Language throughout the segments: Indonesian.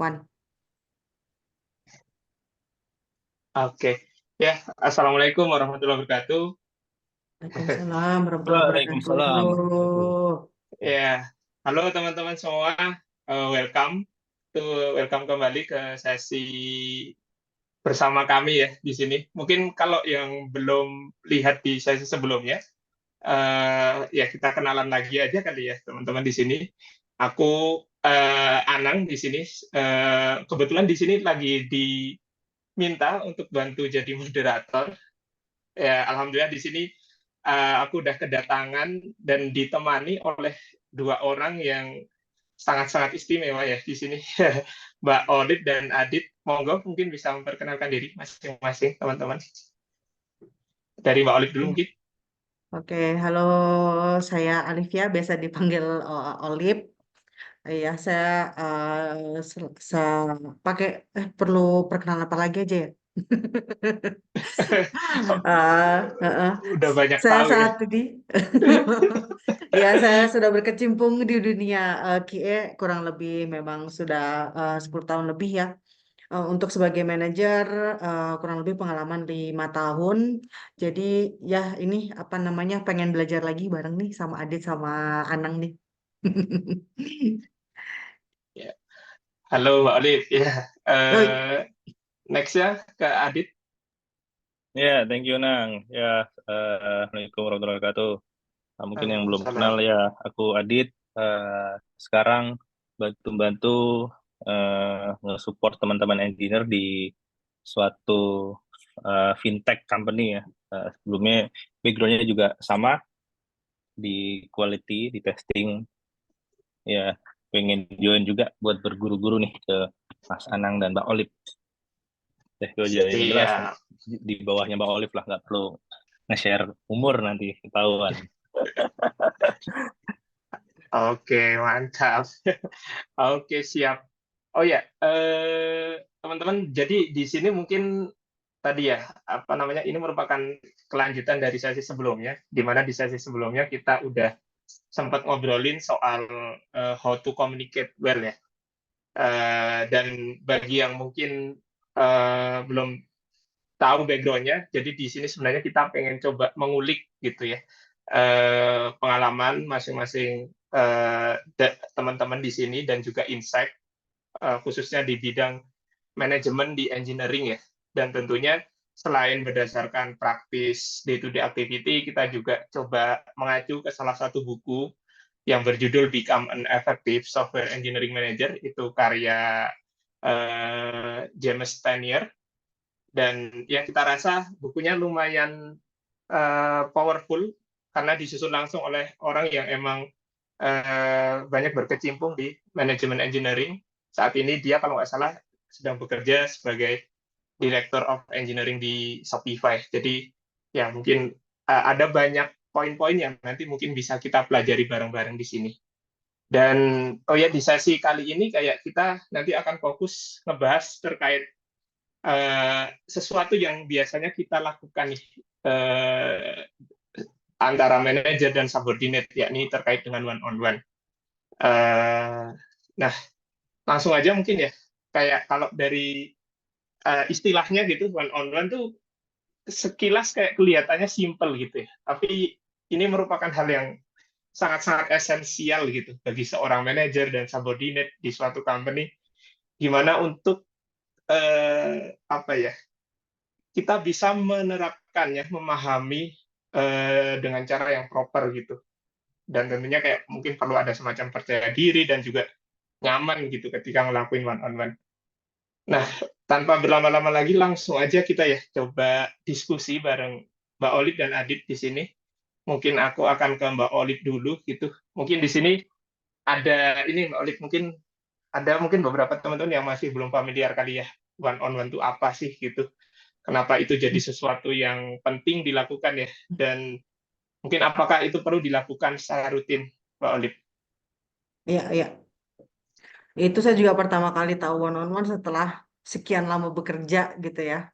Wan. Oke, ya. Assalamualaikum warahmatullahi wabarakatuh. Waalaikumsalam warahmatullahi Waalaikumsalam warahmatullahi. wabarakatuh. Ya, halo teman-teman semua. Welcome welcome kembali ke sesi bersama kami ya di sini. Mungkin kalau yang belum lihat di sesi sebelumnya, ya kita kenalan lagi aja kali ya teman-teman di sini. Aku Anang di sini. Kebetulan di sini lagi diminta untuk bantu jadi moderator. Ya, alhamdulillah di sini aku udah kedatangan dan ditemani oleh dua orang yang sangat-sangat istimewa ya di sini, Mbak Olit dan Adit. Monggo mungkin bisa memperkenalkan diri masing-masing teman-teman. Dari Mbak Olit dulu mungkin. Oke, halo, saya Alivia, biasa dipanggil Olip. Ya, saya pakai perlu perkenalan apa lagi aja ya? Udah banyak Saya tahu ya. saat ini, ya saya sudah berkecimpung di dunia QA kurang lebih memang sudah 10 tahun lebih ya. Untuk sebagai manajer kurang lebih pengalaman 5 tahun. Jadi ya ini apa namanya pengen belajar lagi bareng nih sama Adit sama Anang nih. Ya. Halo Mbak Olit. Ya. Oh, Next ya ke Adit. Ya, thank you Nang. Ya, Assalamualaikum warahmatullahi wabarakatuh. Nah, mungkin yang belum kenal Waalaikumsalam. ya, aku Adit. Sekarang bantu-bantu nge-support teman-teman engineer di suatu fintech company ya. Sebelumnya backgroundnya juga sama di quality, di testing. Ya, pengen join juga buat berguru-guru nih ke Mas Anang dan Mbak Olip. Itu aja yang jelas Iya. di bawahnya Mbak Olive lah, nggak perlu nge-share umur nanti ketahuan. Oke, mantap. Oke, siap. Oh ya, teman-teman, jadi di sini mungkin tadi ya, apa namanya, ini merupakan kelanjutan dari sesi sebelumnya, di mana di sesi sebelumnya kita udah sempat ngobrolin soal how to communicate well ya. Dan bagi yang mungkin belum tahu backgroundnya, jadi di sini sebenarnya kita pengen coba mengulik gitu ya, pengalaman masing-masing teman-teman di sini dan juga insight khususnya di bidang manajemen di engineering ya. Dan tentunya selain berdasarkan praktis day-to-day activity, kita juga coba mengacu ke salah satu buku yang berjudul Become an Effective Software Engineering Manager, itu karya James Stanier. Dan ya kita rasa bukunya lumayan powerful karena disusun langsung oleh orang yang emang banyak berkecimpung di manajemen engineering. Saat ini dia kalau nggak salah sedang bekerja sebagai Director of Engineering di Shopify. Jadi ya mungkin ada banyak poin-poin yang nanti mungkin bisa kita pelajari bareng-bareng di sini. Dan oh ya di sesi kali ini kayak kita nanti akan fokus ngebahas terkait sesuatu yang biasanya kita lakukan nih antara manajer dan subordinate, yakni terkait dengan one on one. Nah, langsung aja mungkin ya, kayak kalau dari istilahnya gitu, one on one tuh sekilas kayak kelihatannya simple gitu ya, tapi ini merupakan hal yang sangat-sangat esensial gitu bagi seorang manajer dan subordinate di suatu company, gimana untuk apa ya, kita bisa menerapkannya, memahami dengan cara yang proper gitu. Dan tentunya kayak mungkin perlu ada semacam percaya diri dan juga nyaman gitu ketika ngelakuin one on one. Nah, tanpa berlama-lama lagi langsung aja kita ya coba diskusi bareng Mbak Olip dan Adit di sini. Mungkin aku akan ke Mbak Olip dulu gitu. Mungkin di sini ada ini Mbak Olip, mungkin ada mungkin beberapa teman-teman yang masih belum familiar kali ya, one on one itu apa sih gitu. Kenapa itu jadi sesuatu yang penting dilakukan ya, dan mungkin apakah itu perlu dilakukan secara rutin, Mbak Olip? iya, iya. Itu saya juga pertama kali tahu one on one setelah sekian lama bekerja gitu ya.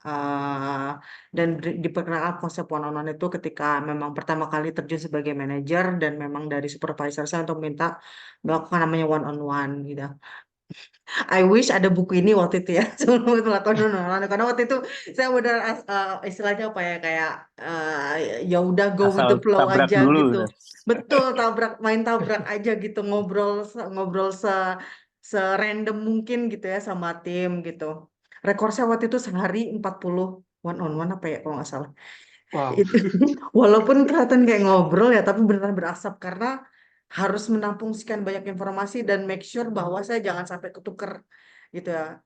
Dan diperkenalkan konsep one on one itu ketika memang pertama kali terjun sebagai manajer dan memang dari supervisor saya untuk minta melakukan namanya one on one gitu. I wish ada buku ini waktu itu ya sebelum melakukan one-on-one karena waktu itu saya udah istilahnya apa ya kayak ya udah go with the Asal flow tabrak aja dulu. gitu. Betul, main tabrak aja gitu, ngobrol se-random mungkin gitu ya sama tim gitu. Rekor saya waktu itu sehari 40 one-on-one apa ya kalau nggak salah. Wow. Itu walaupun kelihatan kayak ngobrol ya, tapi beneran berasap karena harus menampung sekian banyak informasi dan make sure bahwa saya jangan sampai ketuker gitu ya.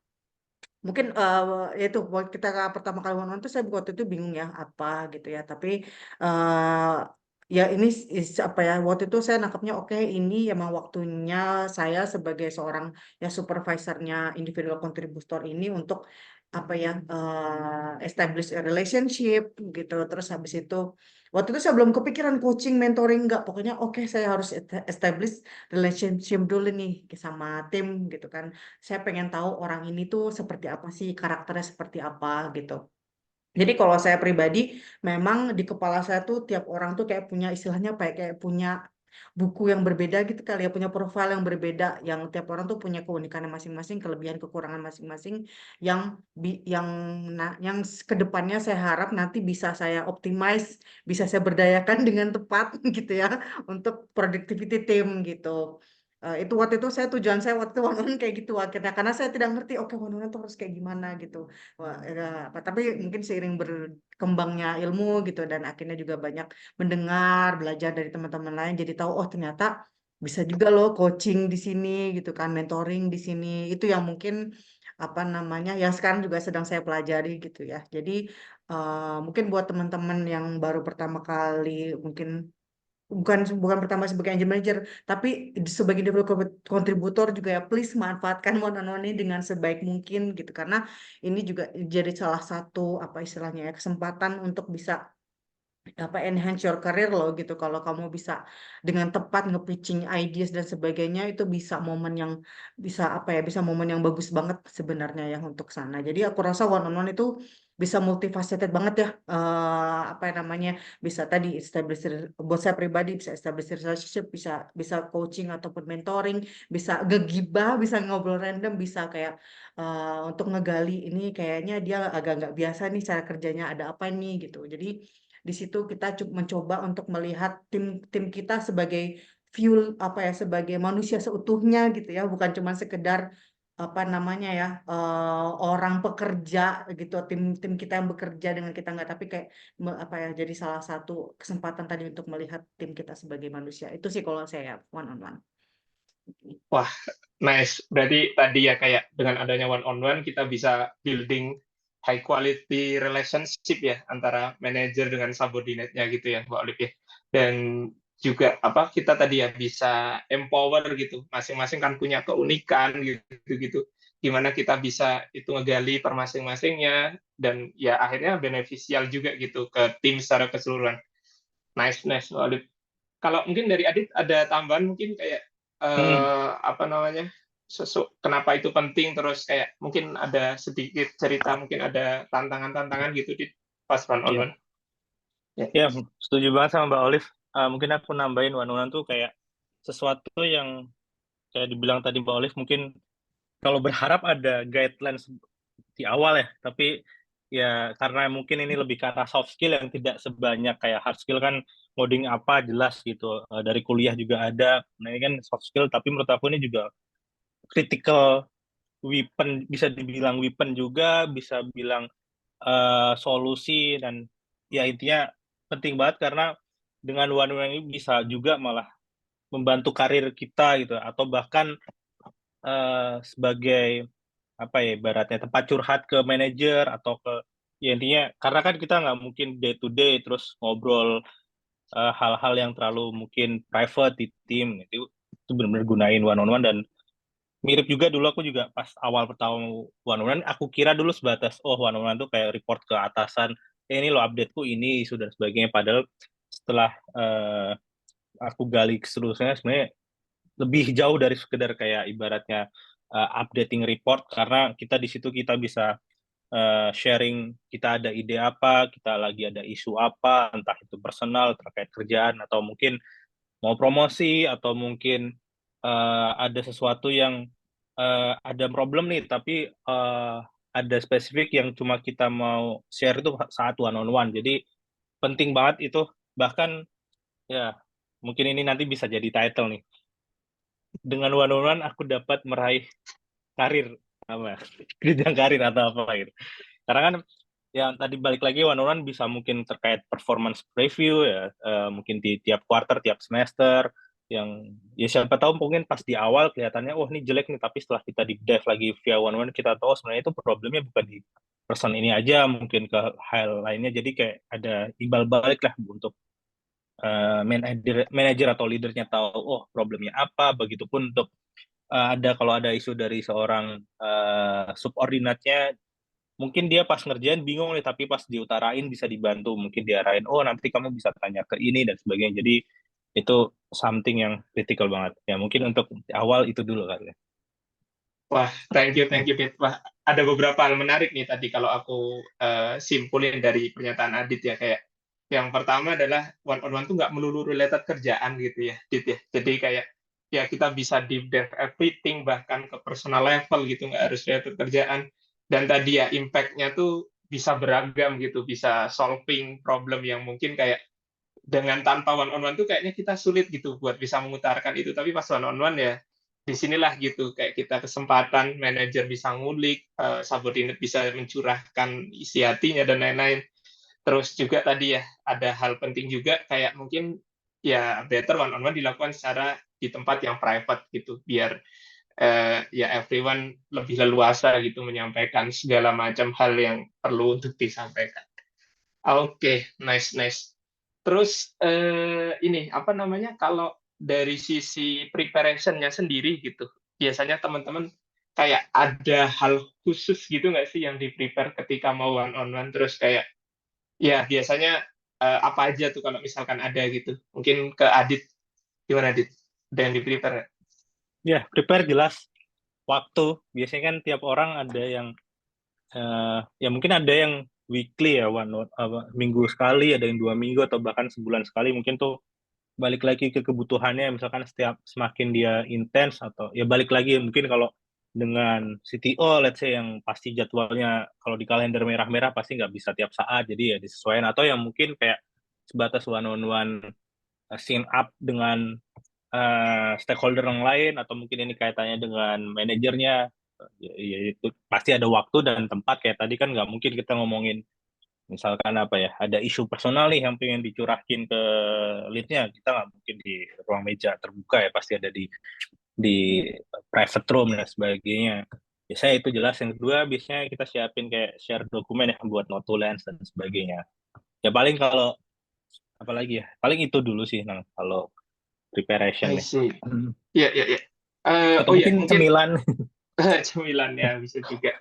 Mungkin ya itu waktu kita pertama kali nonton tuh saya waktu itu bingung ya apa gitu ya. Tapi eh ya ini apa ya waktu itu saya nangkapnya oke ini emang waktunya saya sebagai seorang ya supervisornya individual contributor ini untuk apa ya establish a relationship gitu. Terus habis itu waktu itu saya belum kepikiran coaching, mentoring enggak. Pokoknya oke saya harus establish relationship dulu nih sama tim gitu kan. Saya pengen tahu orang ini tuh seperti apa sih, karakternya seperti apa gitu. Jadi kalau saya pribadi, memang di kepala saya tuh tiap orang tuh kayak punya istilahnya kayak punya buku yang berbeda gitu kali ya, punya profil yang berbeda, yang tiap orang tuh punya keunikannya masing-masing, kelebihan kekurangan masing-masing, yang yang kedepannya saya harap nanti bisa saya optimize, bisa saya berdayakan dengan tepat gitu ya, untuk productivity tim gitu. Itu waktu itu tujuan saya waktu itu one kayak gitu akhirnya karena saya tidak ngerti oke one itu harus kayak gimana gitu. Wah, tapi mungkin seiring berkembangnya ilmu gitu dan akhirnya juga banyak mendengar, belajar dari teman-teman lain jadi tahu oh ternyata bisa juga loh coaching di sini gitu kan, mentoring di sini. Itu yang mungkin apa namanya yang sekarang juga sedang saya pelajari gitu ya. Jadi mungkin buat teman-teman yang baru pertama kali mungkin bukan bukan pertama sebagai angel manager tapi sebagai developer kontributor juga ya please manfaatkan one on one ini dengan sebaik mungkin gitu karena ini juga jadi salah satu apa istilahnya ya kesempatan untuk bisa apa enhance your career loh gitu kalau kamu bisa dengan tepat nge-pitching ideas dan sebagainya itu bisa momen yang bisa apa ya bisa momen yang bagus banget sebenarnya ya untuk sana jadi aku rasa one on one itu bisa multifaceted banget ya apa yang namanya bisa tadi establish buat saya pribadi bisa establish relationship bisa bisa coaching ataupun mentoring bisa gegibah bisa ngobrol random bisa kayak untuk ngegali ini kayaknya dia agak nggak biasa nih cara kerjanya ada apa nih gitu jadi di situ kita mencoba untuk melihat tim kita sebagai fuel apa ya sebagai manusia seutuhnya gitu ya bukan cuma sekedar apa namanya ya orang pekerja gitu tim kita yang bekerja dengan kita nggak tapi kayak apa ya jadi salah satu kesempatan tadi untuk melihat tim kita sebagai manusia itu sih kalau saya one on one. Wah, nice. Berarti tadi ya kayak dengan adanya one on one kita bisa building high quality relationship ya antara manajer dengan subordinate-nya gitu ya, Mbak Olive ya. Dan juga apa kita tadi ya bisa empower gitu. Masing-masing kan punya keunikan gitu-gitu. Gimana kita bisa itu ngegali per masing-masingnya dan ya akhirnya beneficial juga gitu ke tim secara keseluruhan. Nice, nice, Mbak Olive. Kalau mungkin dari Adit ada tambahan mungkin kayak Hmm, apa namanya kenapa itu penting terus kayak mungkin ada sedikit cerita mungkin ada tantangan-tantangan gitu di pas one on ya, one. Ya. ya, setuju banget sama Mbak Olive. Mungkin aku nambahin one-on-one tuh kayak sesuatu yang kayak dibilang tadi Mbak Olive, mungkin kalau berharap ada guidelines di awal ya, tapi ya karena mungkin ini lebih ke arah soft skill yang tidak sebanyak kayak hard skill kan coding apa jelas gitu. Dari kuliah juga ada. Nah ini kan soft skill, tapi menurut aku ini juga critical weapon, bisa dibilang weapon juga, bisa bilang solusi dan ya intinya penting banget karena dengan one on one ini bisa juga malah membantu karir kita gitu atau bahkan sebagai apa ya ibaratnya tempat curhat ke manajer atau ke ya intinya karena kan kita nggak mungkin day to day terus ngobrol hal-hal yang terlalu mungkin private di tim itu benar-benar gunain one on one dan mirip juga dulu aku juga pas awal pertama one on one aku kira dulu sebatas oh one on one tuh kayak report ke atasan ini lo updateku ini sudah sebagainya padahal setelah aku gali seterusnya sebenarnya lebih jauh dari sekedar kayak ibaratnya updating report karena kita di situ kita bisa sharing kita ada ide apa, kita lagi ada isu apa, entah itu personal terkait kerjaan atau mungkin mau promosi atau mungkin ada sesuatu yang ada problem nih, tapi ada spesifik yang cuma kita mau share itu saat one on one. Jadi penting banget itu. Bahkan ya mungkin ini nanti bisa jadi title nih. Dengan one on one aku dapat meraih karir apa jenjang karir atau apa gitu. Karena kan yang tadi balik lagi one on one bisa mungkin terkait performance review ya, mungkin di tiap quarter, tiap semester, yang ya siapa tahu mungkin pas di awal kelihatannya oh ini jelek nih, tapi setelah kita di dive lagi via one on one kita tahu sebenarnya itu problemnya bukan di person ini aja, mungkin ke hal lainnya. Jadi kayak ada imbal balik lah untuk manajer atau leadernya tahu oh problemnya apa. Begitupun untuk kalau ada isu dari seorang subordinatnya, mungkin dia pas ngerjain bingung nih, tapi pas diutarain bisa dibantu, mungkin diarahin, oh nanti kamu bisa tanya ke ini dan sebagainya. Jadi itu something yang critical banget. Ya mungkin untuk awal itu dulu kali ya. Wah, thank you, Dit. Wah, ada beberapa hal menarik nih tadi kalau aku simpulin dari pernyataan Adit ya. Kayak yang pertama adalah one on one tuh nggak melulu related kerjaan gitu ya, Dit ya. Jadi kayak ya kita bisa deep dive everything, bahkan ke personal level gitu, nggak harus related kerjaan. Dan tadi ya impact-nya tuh bisa beragam gitu, bisa solving problem yang mungkin kayak dengan tanpa one on one tuh kayaknya kita sulit gitu buat bisa mengutarakan itu, tapi pas one on one ya disinilah gitu kayak kita kesempatan, manajer bisa ngulik, subordinate bisa mencurahkan isi hatinya dan lain-lain. Terus juga tadi ya ada hal penting juga kayak mungkin ya better one on one dilakukan secara di tempat yang private gitu, biar ya everyone lebih leluasa gitu menyampaikan segala macam hal yang perlu untuk disampaikan. Oke, nice, nice. Terus ini apa namanya, kalau dari sisi preparation-nya sendiri gitu, biasanya teman-teman kayak ada hal khusus gitu nggak sih yang di-prepare ketika mau one on one? Terus kayak ya biasanya apa aja tuh kalau misalkan ada gitu? Mungkin ke Adit, gimana Adit? Ada yang di-prepare nggak? Ya prepare jelas. Waktu biasanya kan tiap orang ada yang ya mungkin ada yang weekly ya, minggu sekali, ada yang 2 minggu atau bahkan sebulan sekali. Mungkin tuh balik lagi ke kebutuhannya, misalkan setiap semakin dia intens, atau ya balik lagi mungkin kalau dengan CTO let's say yang pasti jadwalnya kalau di kalender merah-merah pasti nggak bisa tiap saat, jadi ya disesuaikan. Atau yang mungkin kayak sebatas one on one sync up dengan stakeholder yang lain, atau mungkin ini kaitannya dengan manajernya, ya itu pasti ada waktu dan tempat. Kayak tadi kan nggak mungkin kita ngomongin misalkan apa ya, ada isu personal nih yang pengen dicurahkin ke leadnya, kita nggak mungkin di ruang meja terbuka ya, pasti ada di private room dan sebagainya. Biasanya itu jelas. Yang kedua biasanya kita siapin kayak share dokumen ya buat notulenz dan sebagainya. Ya paling kalau apalagi ya, paling itu dulu sih nah kalau preparation I nih. see. Iya, iya, iya. Atau Oh ya, mungkin mungkin cemilan. cemilan ya bisa juga.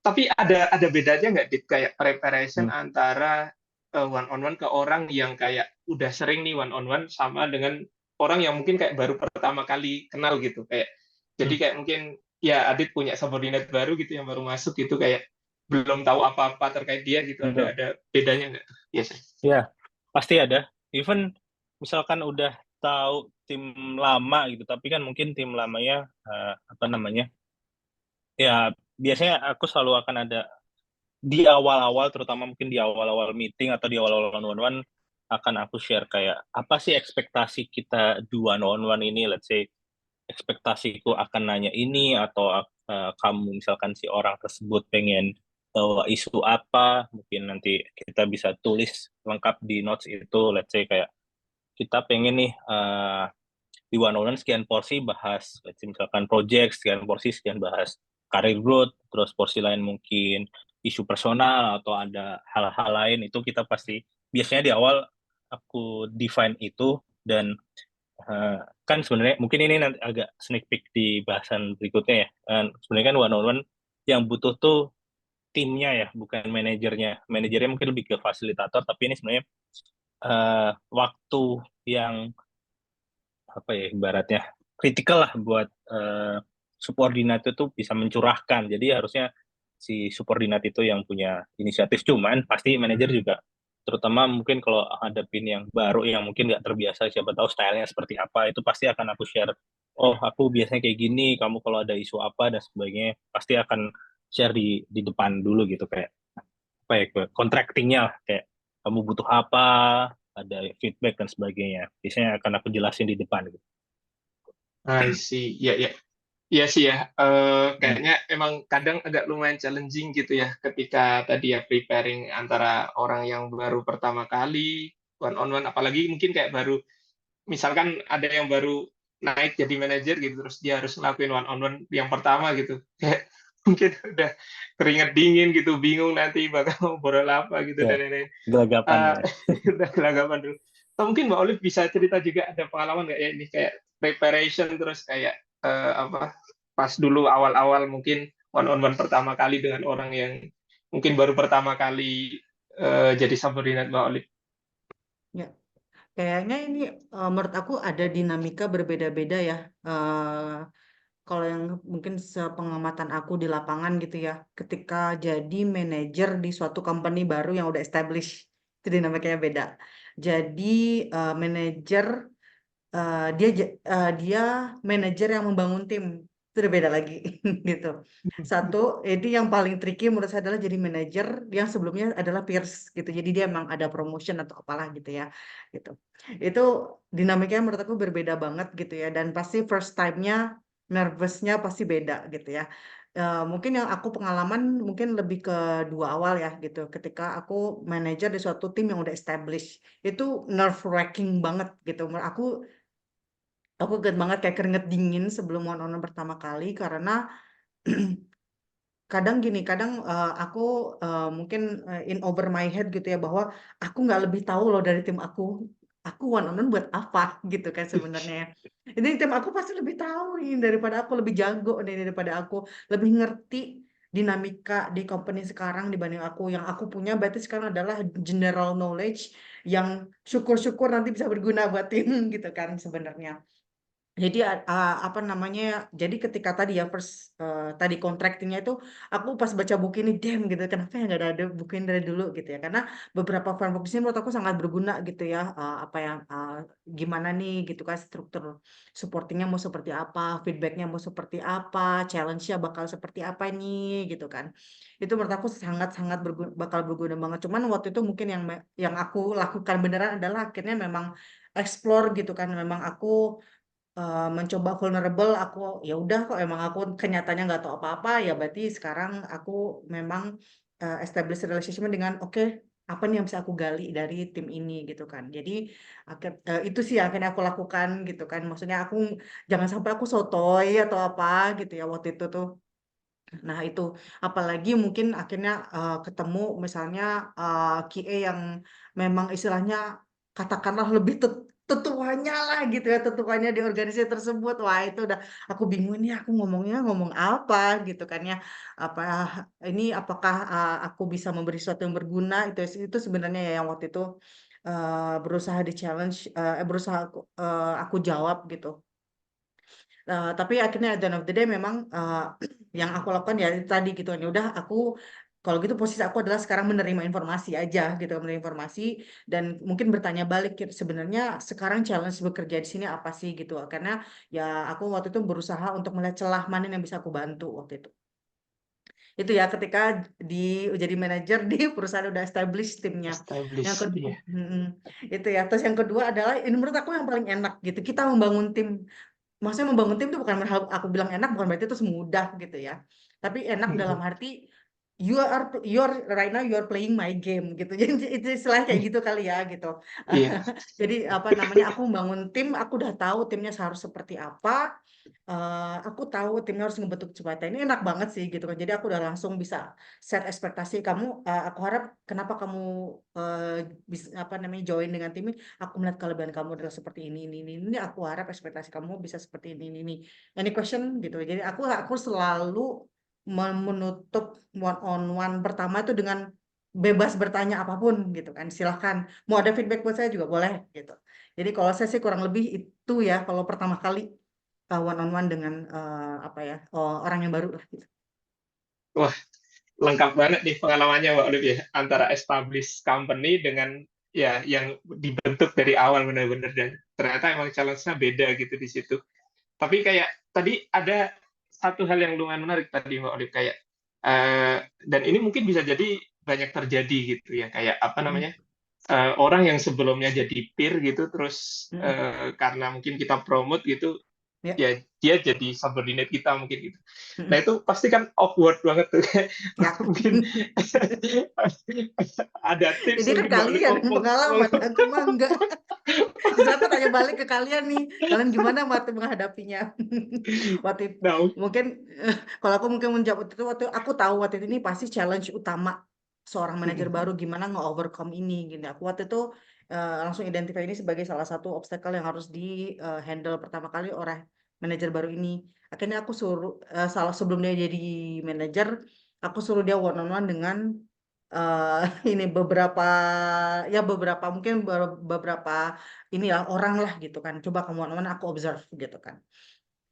Tapi ada bedanya nggak, Dit? Kayak preparation antara one on one ke orang yang kayak udah sering nih one on one sama dengan orang yang mungkin kayak baru pertama kali kenal gitu. Kayak jadi kayak mungkin ya Adit punya subordinate baru gitu yang baru masuk gitu, kayak belum tahu apa-apa terkait dia gitu. Ada bedanya nggak tuh biasanya? Ya, pasti ada. Even misalkan udah tahu tim lama gitu, tapi kan mungkin tim lamanya apa namanya? Ya, biasanya aku selalu akan ada di awal-awal, terutama mungkin di awal-awal meeting atau di awal-awal one-on-one, akan aku share kayak apa sih ekspektasi kita di one-on-one ini. Let's say ekspektasiku akan nanya ini, atau kamu misalkan si orang tersebut pengen tahu isu apa, mungkin nanti kita bisa tulis lengkap di notes itu. Let's say kayak kita pengen nih di one on one sekian porsi bahas, let's say misalkan project, sekian porsi sekian bahas career growth, terus porsi lain mungkin isu personal atau ada hal-hal lain. Itu kita pasti biasanya di awal aku define itu. Dan kan sebenarnya mungkin ini nanti agak sneak peek di bahasan berikutnya ya. Sebenarnya kan one on one yang butuh tuh timnya ya, bukan manajernya. Manajernya mungkin lebih ke fasilitator, tapi ini sebenarnya waktu yang apa ya, ibaratnya kritikal lah buat subordinat itu bisa mencurahkan. Jadi harusnya si subordinat itu yang punya inisiatif. Cuman pasti manajer juga, terutama mungkin kalau hadapin yang baru yang mungkin nggak terbiasa, siapa tahu stylenya seperti apa, itu pasti akan aku share oh aku biasanya kayak gini, kamu kalau ada isu apa dan sebagainya pasti akan share di depan dulu gitu, kayak apa ya, contractingnya lah, kayak kamu butuh apa, ada feedback dan sebagainya. Biasanya akan aku jelasin di depan gitu. I see. Ya, ya. Iya sih ya, Hmm. kayaknya emang kadang agak lumayan challenging gitu ya ketika tadi ya preparing antara orang yang baru pertama kali one on one, apalagi mungkin kayak baru, misalkan ada yang baru naik jadi manajer gitu, terus dia harus ngelakuin one on one yang pertama gitu, kayak mungkin udah keringat dingin gitu, bingung nanti bakal ngobrol apa gitu Ya, dan lain-lain. gelagapan Eh, ya. udah gelagapan dulu. Atau mungkin Mbak Olive bisa cerita juga ada pengalaman nggak ya ini kayak preparation terus kayak apa pas dulu awal-awal mungkin one on one pertama kali dengan orang yang mungkin baru pertama kali jadi subordinate Mbak Olive. Ya, kayaknya ini menurut aku ada dinamika berbeda-beda ya. Eh, Kalau yang mungkin sepengamatan aku di lapangan gitu ya, ketika jadi manajer di suatu company baru yang udah established, itu dinamikanya beda. Jadi manajer dia manajer yang membangun tim, itu udah beda lagi gitu. Satu, ini yang paling tricky menurut saya adalah jadi manajer yang sebelumnya adalah peers gitu. Jadi dia emang ada promotion atau apalah gitu ya, gitu. Itu dinamikanya menurut aku berbeda banget gitu ya. Dan pasti first time-nya nervousnya pasti beda gitu ya. Mungkin yang aku pengalaman mungkin lebih ke dua awal ya gitu. Ketika aku manajer di suatu tim yang udah established, itu nerve wracking banget gitu. Menurut aku inget banget kayak keringet dingin sebelum one on one pertama kali karena kadang gini, kadang aku mungkin in over my head gitu ya bahwa aku nggak lebih tahu loh dari tim aku. Aku one on one buat apa gitu kan sebenarnya. Ini tim aku pasti lebih tahu nih daripada aku, lebih jago nih daripada aku, lebih ngerti dinamika di company sekarang dibanding aku. Yang aku punya berarti sekarang adalah general knowledge yang syukur-syukur nanti bisa berguna buat tim gitu kan sebenarnya. Jadi apa namanya? Jadi ketika tadi ya first tadi contractingnya itu aku pas baca buku ini damn gitu kenapa ya nggak ada buku ini dari dulu gitu ya karena beberapa framework di sini menurut aku sangat berguna gitu ya apa yang gimana nih gitu kan struktur supportingnya mau seperti apa, feedbacknya mau seperti apa, challenge-nya bakal seperti apa nih gitu kan. Itu menurut aku sangat-sangat bakal berguna banget. Cuman waktu itu mungkin yang aku lakukan beneran adalah akhirnya memang explore gitu kan. Memang aku mencoba vulnerable, aku ya udah kok emang aku kenyataannya nggak tahu apa-apa ya berarti sekarang aku memang establish relationship dengan oke, apa nih yang bisa aku gali dari tim ini gitu kan. Jadi itu sih yang akhirnya aku lakukan gitu kan, maksudnya aku jangan sampai aku sotoy atau apa gitu ya waktu itu tuh. Nah, itu apalagi mungkin akhirnya ketemu misalnya QA yang memang istilahnya katakanlah lebih tetuanya lah gitu ya, tetuanya di organisasi tersebut. Wah, itu udah aku bingung nih aku ngomongnya ngomong apa gitu kan ya. Apa ini apakah aku bisa memberi sesuatu yang berguna itu sebenarnya ya yang waktu itu berusaha di challenge berusaha aku jawab gitu. Tapi akhirnya at the end of the day memang yang aku lakukan ya itu tadi gitu kan. Ya udah aku kalau gitu posisi aku adalah sekarang menerima informasi aja gitu, menerima informasi dan mungkin bertanya balik gitu, sebenarnya sekarang challenge bekerja di sini apa sih gitu. Karena ya aku waktu itu berusaha untuk melihat celah mana yang bisa aku bantu waktu itu. Itu ya ketika di jadi manajer di perusahaan udah established timnya. Yang Establish, kedua, iya. itu ya. Terus yang kedua adalah ini menurut aku yang paling enak gitu. Kita membangun tim, maksudnya membangun tim itu bukan aku bilang enak bukan berarti itu semudah gitu ya, tapi enak dalam arti you are right now you are playing my game gitu. Jadi itu istilah kayak gitu kali ya gitu. Iya. Jadi apa namanya, aku membangun tim, aku udah tahu timnya harus seperti apa. Aku tahu timnya harus ngebentuk seperti ini, enak banget sih gitu kan. Jadi aku udah langsung bisa set ekspektasi kamu. Aku harap kenapa kamu bisa apa namanya join dengan tim ini. Aku melihat kelebihan kamu adalah seperti ini. Aku harap ekspektasi kamu bisa seperti ini. Any question gitu. Jadi aku selalu menutup one on one pertama itu dengan bebas bertanya apapun gitu kan. Silahkan. Mau ada feedback buat saya juga boleh gitu. Jadi kalau saya sih kurang lebih itu ya kalau pertama kali one on one dengan apa ya orang yang baru lah gitu. Wah, lengkap banget nih pengalamannya Mbak Olive ya, antara established company dengan ya yang dibentuk dari awal benar-benar, dan ternyata emang challenge-nya beda gitu di situ. Tapi kayak tadi ada satu hal yang lumayan menarik tadi Mbak Olive, kayak dan ini mungkin bisa jadi banyak terjadi gitu ya, kayak apa Mm, namanya, orang yang sebelumnya jadi peer gitu, terus mm, karena mungkin kita promote gitu, ya, ya dia jadi subordinate kita mungkin gitu. Nah mm, itu pasti kan awkward banget tuh. ya. Mungkin ada tips Ini kan mungkin Mbak Olive. kalian yang pengalaman, aku mah enggak. Justru aku tanya balik ke kalian nih, kalian gimana waktu menghadapinya? Waktu itu, Nah, mungkin kalau aku mungkin menjawab itu waktu aku tahu waktu itu ini pasti challenge utama seorang manajer baru gimana nge-overcome ini gitu. Aku waktu itu langsung identify ini sebagai salah satu obstacle yang harus di handle pertama kali oleh manajer baru ini. Akhirnya aku suruh salah sebelum dia jadi manajer, aku suruh dia one on one dengan eh, ini beberapa mungkin beberapa inilah orang lah gitu kan. Coba kamu one on one aku observe gitu kan.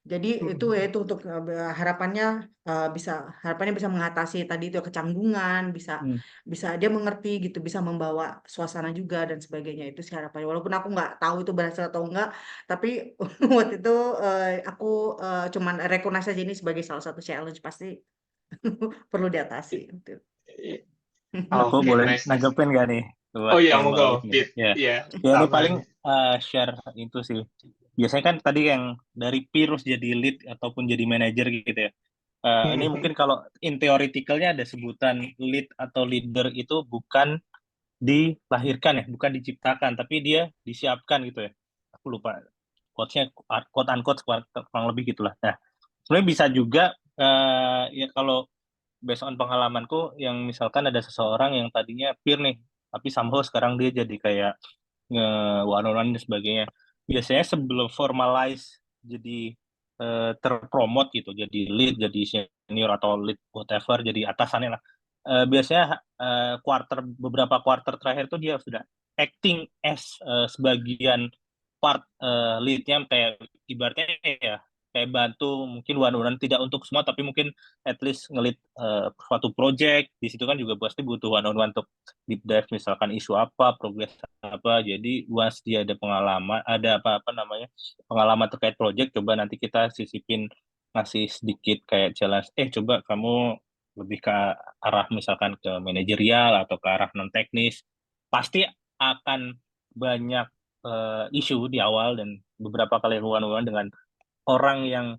Jadi itu ya itu untuk harapannya bisa mengatasi tadi itu kecanggungan, bisa Hmm. bisa dia mengerti gitu, bisa membawa suasana juga dan sebagainya itu sih harapannya. Walaupun aku nggak tahu itu berhasil atau enggak, tapi waktu itu aku cuman recognize aja ini sebagai salah satu challenge pasti perlu diatasi gitu. Aku oke, boleh nice, nice. nanggepin nggak nih buat Oh iya, yang Mbak monggo, Olive nih? Dit. Ya, Iya, ya ini apa paling nih? share itu sih. Biasanya kan tadi yang dari peer jadi lead ataupun jadi manager gitu ya. Ini mungkin kalau in theoreticalnya ada sebutan lead atau leader itu bukan dilahirkan ya, bukan diciptakan, tapi dia disiapkan gitu ya. Aku lupa quote-nya, quote unquote kurang lebih gitulah. Nah, sebenarnya bisa juga ya kalau based on pengalamanku yang misalkan ada seseorang yang tadinya peer nih, tapi somehow sekarang dia jadi kayak nge one on one dan sebagainya. Biasanya sebelum formalize jadi terpromot gitu, jadi lead, jadi senior atau lead whatever, jadi atasannya lah. Biasanya beberapa quarter terakhir tuh dia sudah acting as sebagian part leadnya, kayak ibaratnya ya kayak bantu mungkin one-on-one, tidak untuk semua tapi mungkin at least ngelit suatu project. Di situ kan juga pasti butuh one-on-one untuk deep dive misalkan isu apa, progress apa. Jadi once dia ada pengalaman, ada apa-apa namanya pengalaman terkait project, coba nanti kita sisipin ngasih sedikit kayak challenge, coba kamu lebih ke arah misalkan ke manajerial atau ke arah non teknis, pasti akan banyak isu di awal. Dan beberapa kali one-on-one dengan orang yang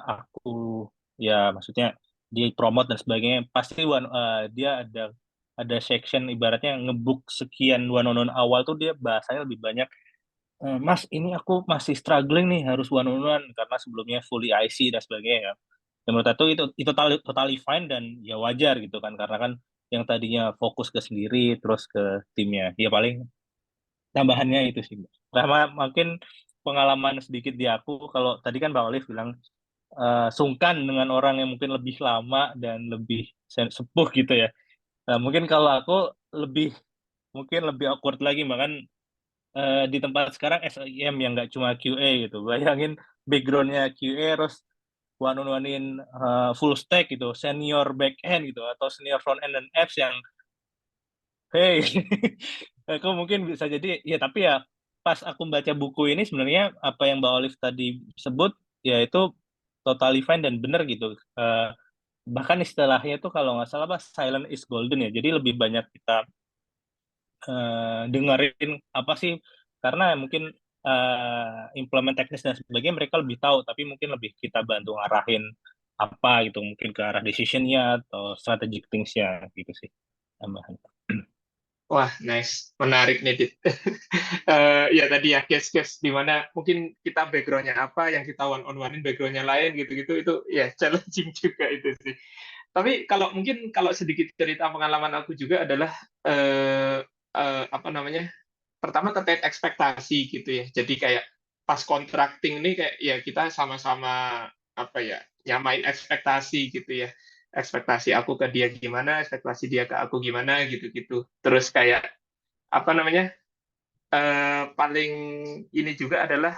aku ya maksudnya di promote dan sebagainya, pasti dia ada section ibaratnya ngebuk sekian one on one awal tuh dia bahasanya lebih banyak, Mas ini aku masih struggling nih harus one on one karena sebelumnya fully IC dan sebagainya ya. Dan menurut aku itu totally fine dan ya wajar gitu kan, karena kan yang tadinya fokus ke sendiri terus ke timnya. Ya paling tambahannya itu sih, Mbak. Sama mungkin pengalaman sedikit di aku, kalau tadi kan Bang Olive bilang sungkan dengan orang yang mungkin lebih lama dan lebih sepuh gitu ya. Nah, mungkin kalau aku lebih mungkin lebih awkward lagi, bahkan di tempat sekarang SIM yang nggak cuma QA gitu. Bayangin backgroundnya QA terus one on one-in full stack gitu, senior back end gitu atau senior front end dan apps yang hey, aku mungkin bisa jadi ya, tapi ya pas aku baca buku ini sebenarnya apa yang Mbak Olive tadi sebut ya itu totally fine dan benar gitu. Bahkan istilahnya itu kalau nggak salah apa silent is golden ya. Jadi lebih banyak kita dengerin apa sih, karena mungkin implement teknis dan sebagainya mereka lebih tahu, tapi mungkin lebih kita bantu ngarahin apa gitu, mungkin ke arah decision-nya atau strategic things-nya gitu sih tambahan. Wah, nice. Menarik nih, Dit. Ya tadi ya, case-case di mana mungkin kita background-nya apa, yang kita one-on-one-in background-nya lain, gitu-gitu, itu ya challenging juga itu sih. Tapi kalau mungkin kalau sedikit cerita pengalaman aku juga adalah, apa namanya, pertama terkait ekspektasi gitu ya. Jadi kayak pas contracting nih kayak ya kita sama-sama apa ya, nyamain ekspektasi gitu ya. Ekspektasi aku ke dia gimana, ekspektasi dia ke aku gimana gitu-gitu. Terus kayak apa namanya? Paling ini juga adalah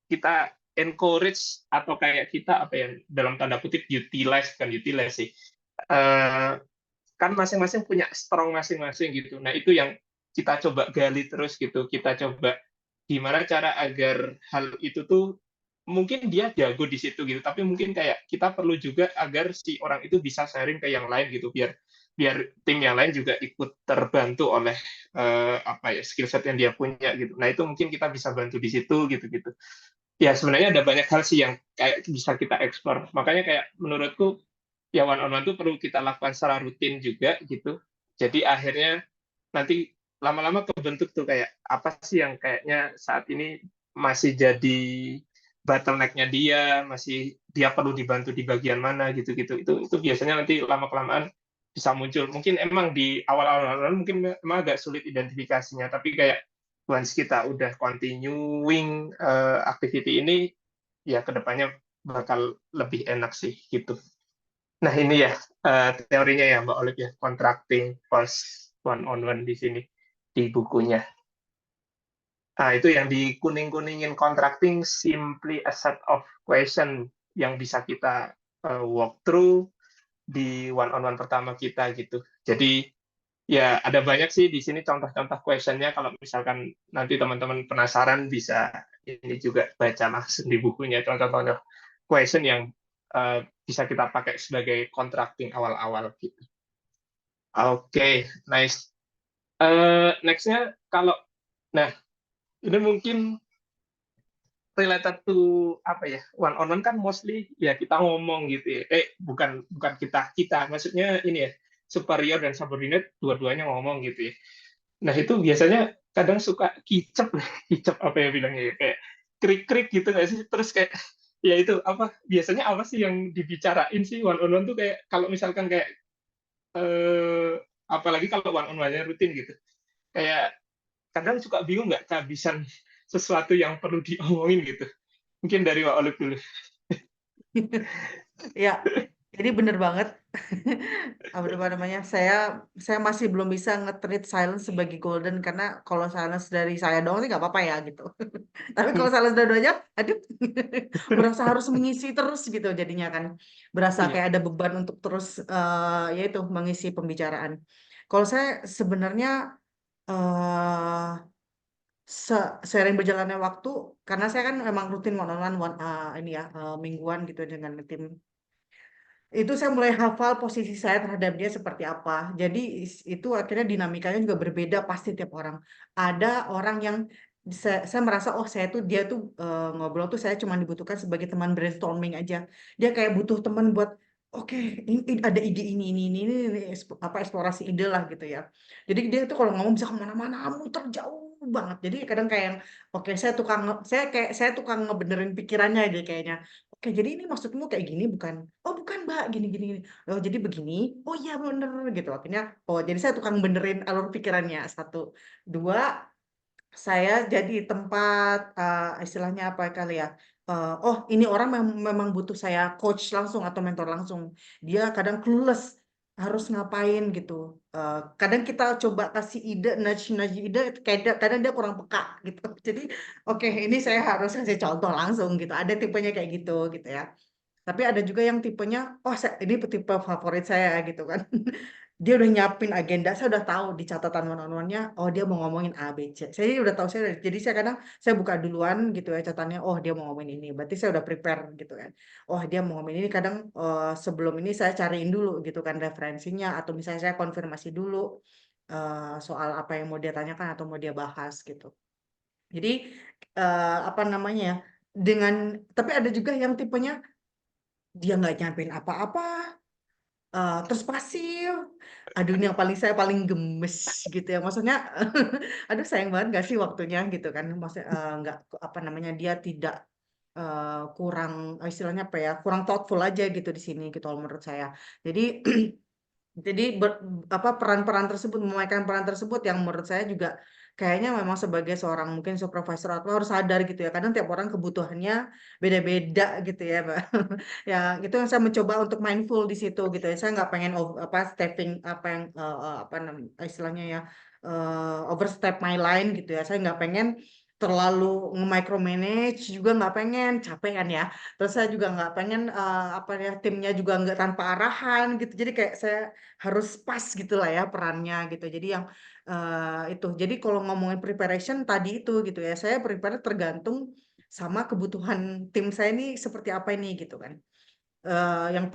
kita encourage atau kayak kita apa ya, dalam tanda kutip utilize, kan utilize sih. Eh, kan masing-masing punya strong masing-masing gitu. Nah, itu yang kita coba gali terus gitu. Kita coba gimana cara agar hal itu tuh mungkin dia jago di situ gitu, tapi mungkin kayak kita perlu juga agar si orang itu bisa sharing ke yang lain gitu, biar biar tim yang lain juga ikut terbantu oleh apa ya, skill set yang dia punya gitu. Nah itu mungkin kita bisa bantu di situ gitu-gitu. Ya sebenarnya ada banyak hal sih yang kayak bisa kita eksplor. Makanya kayak menurutku ya one on one itu perlu kita lakukan secara rutin juga gitu. Jadi akhirnya nanti lama-lama kebentuk tuh kayak apa sih yang kayaknya saat ini masih jadi bottleneck-nya dia, masih dia perlu dibantu di bagian mana gitu-gitu. Itu biasanya nanti lama-kelamaan bisa muncul. Mungkin emang di awal-awal mungkin emang agak sulit identifikasinya, tapi kayak once kita udah continuing activity ini, ya kedepannya bakal lebih enak sih gitu. Nah ini ya teorinya ya Mbak Olive ya, contracting post one on one di sini di bukunya. Nah itu yang di kuning-kuningin, contracting simply a set of question yang bisa kita walk through di one on one pertama kita gitu. Jadi ya ada banyak sih di sini contoh-contoh questionnya. Kalau misalkan nanti teman-teman penasaran bisa ini juga baca langsung di bukunya contoh-contoh question yang bisa kita pakai sebagai contracting awal-awal gitu. Oke, nice. Next-nya kalau, nah ini mungkin related to apa ya, one on one kan mostly ya kita ngomong gitu ya. Bukan bukan kita maksudnya ini ya, superior dan subordinate dua-duanya ngomong gitu ya. Nah itu biasanya kadang suka kicep kicep apa ya bilangnya ya, kayak krik-krik gitu nggak sih, terus kayak ya itu apa biasanya apa sih yang dibicarain sih one on one tuh, kayak kalau misalkan kayak apalagi kalau one on one-nya rutin gitu, kayak kadang suka bingung nggak kehabisan sesuatu yang perlu diomongin gitu. Mungkin dari Wak Olive dulu. Ya, jadi bener banget. Apa namanya? Saya masih belum bisa nge-treat silence sebagai golden, karena kalau silence dari saya doang sih nggak apa-apa ya gitu. Tapi kalau silence dua-duanya, aduh, berasa harus mengisi terus gitu jadinya kan. Berasa Iya, kayak ada beban untuk terus yaitu mengisi pembicaraan. Kalau saya sebenarnya eh seiring berjalannya waktu, karena saya kan memang rutin one on one, ini ya mingguan gitu dengan tim, itu saya mulai hafal posisi saya terhadap dia seperti apa. Jadi itu akhirnya dinamikanya juga berbeda pasti tiap orang. Ada orang yang saya merasa oh saya tuh dia tuh ngobrol tuh saya cuma dibutuhkan sebagai teman brainstorming aja. Dia kayak butuh teman buat oke, ada ide ini, apa eksplorasi ide lah gitu ya. Jadi dia tuh kalau ngomong bisa kemana-mana, muter jauh banget. Jadi kadang kayak yang oke saya tukang ngebenerin pikirannya deh kayaknya. Oke, jadi ini maksudmu kayak gini bukan? Oh, bukan, Mbak. Gini, gini, gini. Oh, jadi begini. Oh, iya bener gitu. Akhirnya, oh, jadi saya tukang benerin alur pikirannya. Satu, dua, saya jadi tempat istilahnya apa kali ya? Oh, ini orang memang butuh saya coach langsung atau mentor langsung. Dia kadang clueless harus ngapain gitu. Kadang kita coba kasih ide, nudge ide, kadang dia kurang peka gitu. Jadi, oke, ini saya harus kasih contoh langsung gitu. Ada tipenya kayak gitu ya. Tapi ada juga yang tipenya, oh ini tipe favorit saya gitu kan. Dia udah nyiapin agenda, saya udah tahu di catatan one-on-one-nya, oh dia mau ngomongin A, B, C. Saya udah tahu, jadi saya kadang saya buka duluan gitu ya catatannya, oh dia mau ngomongin ini. Berarti saya udah prepare gitu kan. Oh dia mau ngomongin ini, kadang sebelum ini saya cariin dulu gitu kan referensinya, atau misalnya saya konfirmasi dulu soal apa yang mau dia tanyakan atau mau dia bahas gitu. Jadi apa namanya ya, tapi ada juga yang tipenya dia nggak nyampein apa-apa, terus pasif. Aduh, ini yang saya paling gemes gitu ya. Maksudnya, aduh sayang banget gak sih waktunya gitu kan. Maksudnya nggak apa namanya dia tidak kurang istilahnya apa ya, kurang thoughtful aja gitu di sini gitu loh menurut saya. Jadi jadi apa peran-peran tersebut, memainkan peran tersebut yang menurut saya juga kayaknya memang sebagai seorang mungkin supervisor atau harus sadar gitu ya. Kadang tiap orang kebutuhannya beda-beda gitu ya, Mbak. Ya, itu yang saya mencoba untuk mindful di situ gitu ya. Saya nggak pengen apa stepping apa yang apa istilahnya ya overstep my line gitu ya. Saya nggak pengen terlalu nge-micromanage, juga nggak pengen capek kan ya. Terus saya juga nggak pengen apa ya timnya juga nggak tanpa arahan gitu. Jadi kayak saya harus pas gitu lah ya perannya gitu. Jadi yang itu. Jadi kalau ngomongin preparation tadi itu gitu ya, saya prepare tergantung sama kebutuhan tim saya ini seperti apa ini gitu kan. Yang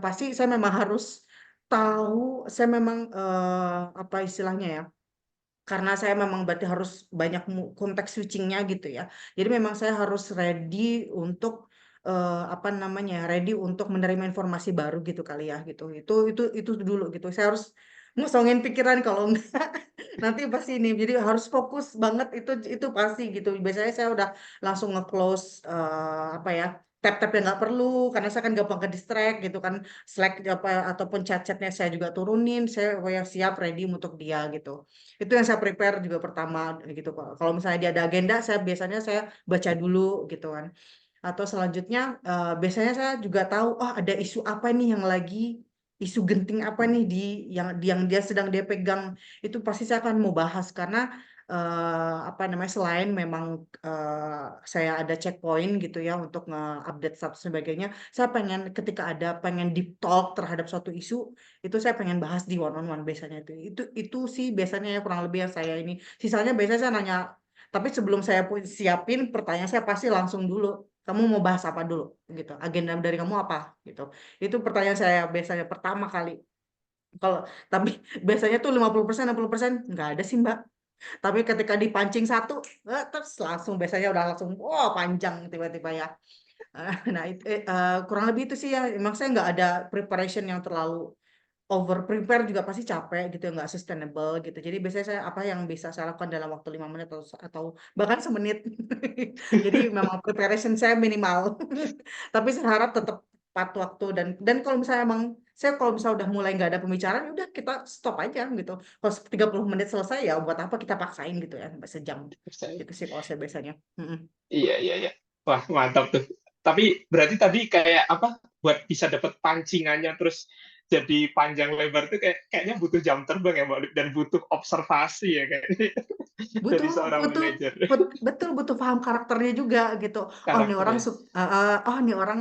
pasti saya memang harus tahu, saya memang apa istilahnya ya, karena saya memang berarti harus banyak konteks switchingnya gitu ya. Jadi memang saya harus ready untuk apa namanya, ready untuk menerima informasi baru gitu kali ya gitu. Itu dulu gitu. Saya harus ngosongin pikiran, kalau enggak nanti pasti ini. Jadi harus fokus banget, itu pasti gitu. Biasanya saya udah langsung nge-close apa ya, tab-tab yang nggak perlu, karena saya kan gampang ke distract gitu kan. Slack apa ataupun chat-chatnya saya juga turunin, saya siap ready untuk dia gitu. Itu yang saya prepare juga pertama gitu Pak. Kalau misalnya dia ada agenda, biasanya saya baca dulu gitu kan. Atau selanjutnya biasanya saya juga tahu, oh ada isu apa nih yang lagi, isu genting apa nih yang dia pegang, itu pasti saya akan mau bahas, karena apa namanya, selain memang saya ada checkpoint gitu ya untuk nge-update status sebagainya, saya ketika pengen deep talk terhadap suatu isu, itu saya pengen bahas di one on one biasanya. Itu sih biasanya ya kurang lebih yang saya ini. Sisanya biasanya saya nanya, tapi sebelum saya siapin pertanyaan, saya pasti langsung dulu, kamu mau bahas apa dulu gitu, agenda dari kamu apa gitu. Itu pertanyaan saya biasanya pertama kali. Kalau tapi biasanya tuh 50% 60% nggak ada sih Mbak. Tapi ketika dipancing satu, terus langsung biasanya udah langsung wah panjang tiba-tiba ya. Nah, kurang lebih itu sih ya. Emang saya nggak ada preparation yang terlalu over prepare, juga pasti capek gitu, nggak sustainable gitu. Jadi biasanya saya apa yang bisa saya lakukan dalam waktu 5 menit atau bahkan semenit. Jadi memang preparation saya minimal. Tapi saya harap tetap tepat waktu, dan kalau misalnya emang saya kalau misalnya udah mulai nggak ada pembicaraan, ya udah kita stop aja gitu. Kalau 30 menit selesai, ya buat apa kita paksain gitu ya sampai sejam. Gitu sih kalau saya biasanya. Mm-mm. Iya, iya, iya. Wah, mantap tuh. Tapi berarti tadi kayak apa, buat bisa dapat pancingannya terus jadi panjang lebar tuh kayaknya butuh jam terbang ya, Mbak Olive, dan butuh observasi ya kayaknya dari Butuh, seorang butuh, manajer. betul butuh paham karakternya juga gitu. Oh, nih orang Karakternya. oh, nih orang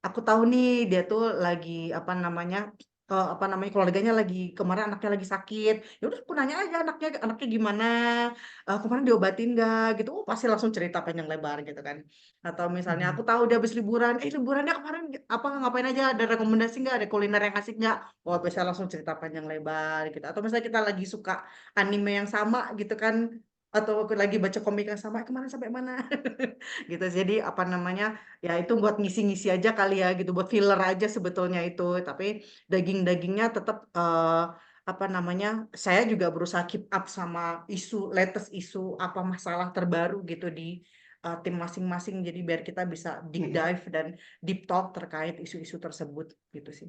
aku tahu nih dia tuh lagi apa namanya, keluarganya lagi, kemarin anaknya lagi sakit. Ya udah aku nanya aja, anaknya gimana? Kemarin diobatin nggak gitu. Oh, pasti langsung cerita panjang lebar gitu kan. Atau misalnya aku tahu dia habis liburan, liburannya kemarin apa, ngapain aja, ada rekomendasi nggak, ada kuliner yang asik nggak? Oh, bisa langsung cerita panjang lebar gitu. Atau misalnya kita lagi suka anime yang sama gitu kan, atau aku lagi baca komik yang sama, kemarin sampai mana gitu. Jadi apa namanya, ya itu buat ngisi-ngisi aja kali ya gitu, buat filler aja sebetulnya itu. Tapi daging-dagingnya tetap apa namanya, saya juga berusaha keep up sama latest isu, apa masalah terbaru gitu di tim masing-masing, jadi biar kita bisa deep dive dan deep talk terkait isu-isu tersebut gitu sih.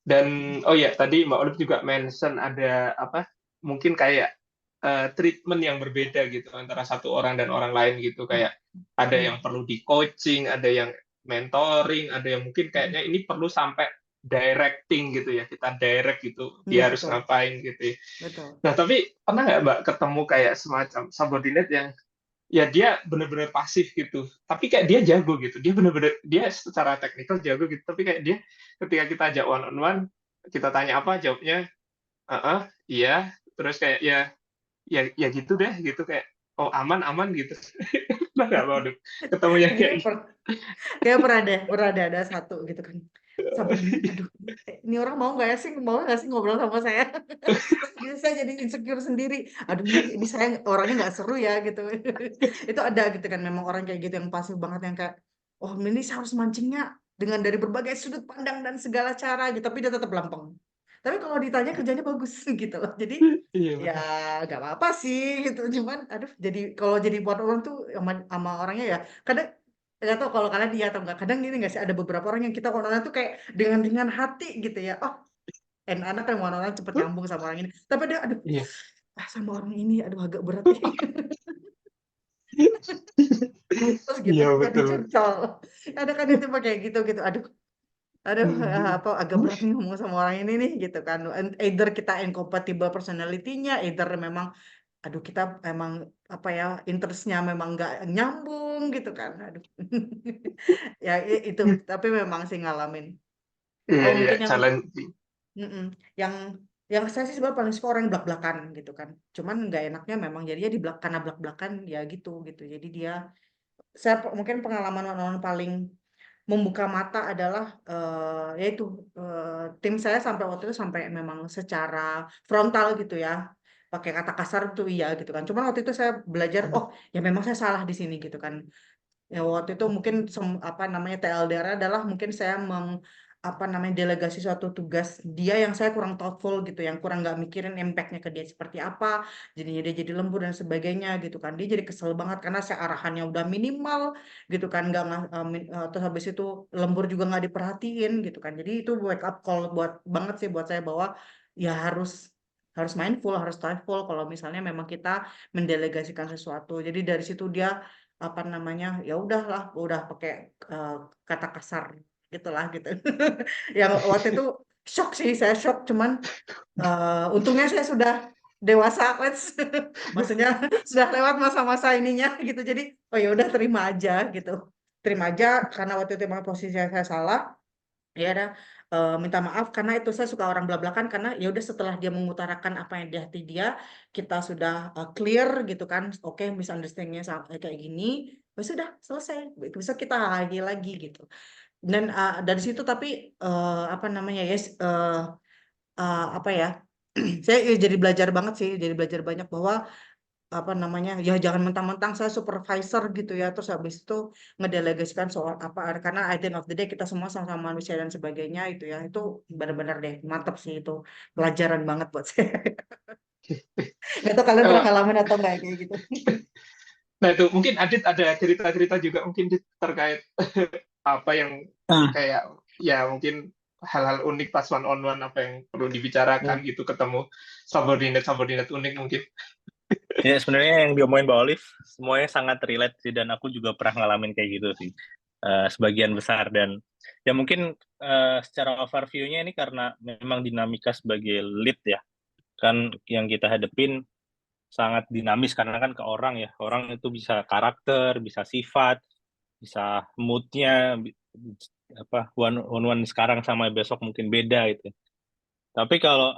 Dan oh ya, tadi Mbak Olive juga mention ada apa, mungkin kayak treatment yang berbeda gitu antara satu orang dan orang lain gitu, kayak ada yang perlu di coaching, ada yang mentoring, ada yang mungkin kayaknya ini perlu sampai directing gitu ya, kita direct gitu, Iya dia harus betul, ngapain gitu ya. betul. Nah, tapi pernah nggak Mbak ketemu kayak semacam subordinate yang ya dia benar-benar pasif gitu, tapi kayak dia jago gitu, dia benar-benar dia secara teknikal jago gitu, tapi kayak dia ketika kita ajak one on one, kita tanya apa jawabnya iya, terus kayak ya ya gitu deh gitu, kayak oh aman aman gitu. Nah, nggak mau deh ketemu yang kayak Kayak gitu. kayak pernah ada satu gitu kan, sampai gini, aduh, ini orang mau nggak sih ngobrol sama saya. Terus gitu saya jadi insecure sendiri, aduh ini saya orangnya nggak seru ya gitu. Itu ada gitu kan, memang orang kayak gitu yang pasif banget, yang kayak, oh ini saya harus mancingnya dengan dari berbagai sudut pandang dan segala cara gitu, tapi dia tetap lempeng. Tapi kalau ditanya kerjanya bagus gitu loh. Jadi Iya ya betul. nggak apa-apa sih gitu. Cuman aduh, jadi kalau jadi buat orang tuh sama orangnya ya kadang, nggak tahu kalau kalian iya atau enggak, kadang gini nggak sih, ada beberapa orang yang kita orangnya tuh kayak dengan ringan hati gitu ya, oh enak kan orang cepet nyambung sama orang ini, tapi dia aduh, Iya. sama orang ini aduh agak berat nih. Terus gitu Iya jadi betul. curcol, ada kan itu kayak gitu gitu, aduh aduh, apa agak berat nih ngomong sama orang ini nih gitu kan. Either kita incompatible personality-nya, either memang aduh kita emang apa ya, interestnya memang nggak nyambung gitu kan, aduh. Ya itu, tapi memang sih ngalamin. Iya Oh iya mungkin challenge. mm-mm, yang yang saya sih sebenarnya paling suka orang yang belak-belakan gitu kan. Cuman nggak enaknya memang jadinya karena belak-belakan ya gitu gitu. Jadi dia mungkin pengalaman orang paling membuka mata adalah yaitu tim saya sampai waktu itu sampai memang secara frontal gitu ya, pakai kata kasar tuh iya gitu kan. Cuman waktu itu saya belajar, oh ya memang saya salah di sini gitu kan. Ya waktu itu mungkin apa namanya TLDR adalah mungkin saya apa namanya delegasi suatu tugas dia yang saya kurang thoughtful gitu, yang kurang nggak mikirin impactnya ke dia seperti apa, jadinya dia jadi lembur dan sebagainya gitu kan. Dia jadi kesel banget karena saya arahannya udah minimal gitu kan, nggak terus habis itu lembur juga nggak diperhatiin gitu kan. Jadi itu wake up call buat banget sih buat saya bahwa ya harus harus mindful, harus thoughtful kalau misalnya memang kita mendelegasikan sesuatu. Jadi dari situ dia apa namanya ya udahlah udah pakai eh, kata kasar gitulah gitu. Yang waktu itu shock sih, saya shock, cuman untungnya saya sudah dewasa Lens. Maksudnya sudah lewat masa-masa ininya gitu, jadi oh ya udah terima aja gitu, terima aja karena waktu itu memang posisi saya salah. Ya udah minta maaf karena itu saya suka orang belak-belakan, karena ya udah setelah dia mengutarakan apa yang di hati dia, kita sudah clear gitu kan, oke misunderstandingnya kayak gini, ya sudah selesai, bisa kita lagi gitu. Dan dari situ tapi apa namanya ya apa ya saya jadi belajar banget sih, jadi belajar banyak bahwa apa namanya ya jangan mentang-mentang saya supervisor gitu ya terus habis itu ngedelegasikan soal apa, karena at the end of the day kita semua sama-sama manusia dan sebagainya itu ya, itu benar-benar deh mantap sih, itu pelajaran banget buat saya. Nggak tahu kalian pernah Eh, ngalamin atau enggak kayak gitu. nah itu mungkin Adit ada cerita-cerita juga mungkin Dit, terkait apa yang Ah, kayak ya mungkin hal-hal unik pas one on one apa yang perlu ya. dibicarakan gitu ketemu subordinate unik mungkin. Ya, sebenarnya yang diomongin Mbak Olive semuanya sangat relate sih, dan aku juga pernah ngalamin kayak gitu sih, sebagian besar. Dan ya mungkin secara overview-nya ini karena memang dinamika sebagai lead ya, kan yang kita hadepin sangat dinamis karena kan ke orang itu bisa karakter, bisa sifat, bisa moodnya, apa one sekarang sama besok mungkin beda gitu. Tapi kalau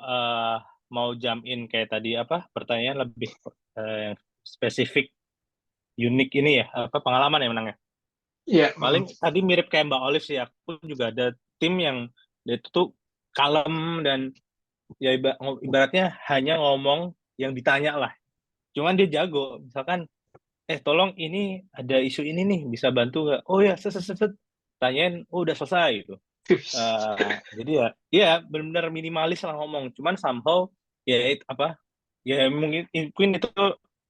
mau jump in kayak tadi apa pertanyaan lebih yang spesifik, unik ini ya, apa pengalaman ya menangnya. Iya, Paling tadi mirip kayak Mbak Olive sih, aku juga ada tim yang dia itu tuh kalem dan ya ibaratnya hanya ngomong yang ditanya lah. Cuman dia jago, misalkan tolong ini ada isu ini nih bisa bantu nggak? Oh ya, set, tanyain, oh udah selesai gitu. Jadi ya, ya benar-benar minimalis lah ngomong. Cuman somehow ya apa? Ya mungkin itu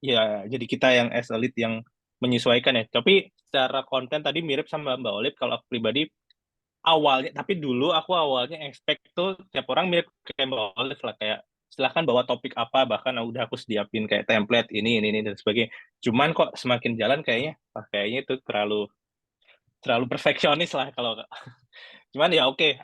ya jadi kita yang as a lead yang menyesuaikan ya. Tapi secara konten tadi mirip sama Mbak Olip. Kalau aku pribadi awalnya, tapi dulu aku awalnya expect tuh tiap orang mirip kayak Mbak Olip lah, kayak silahkan bawa topik apa, bahkan udah aku sediapin kayak template ini dan sebagainya. Cuman kok semakin jalan kayaknya, kayaknya itu terlalu terlalu perfeksionis lah kalau. Cuman ya oke,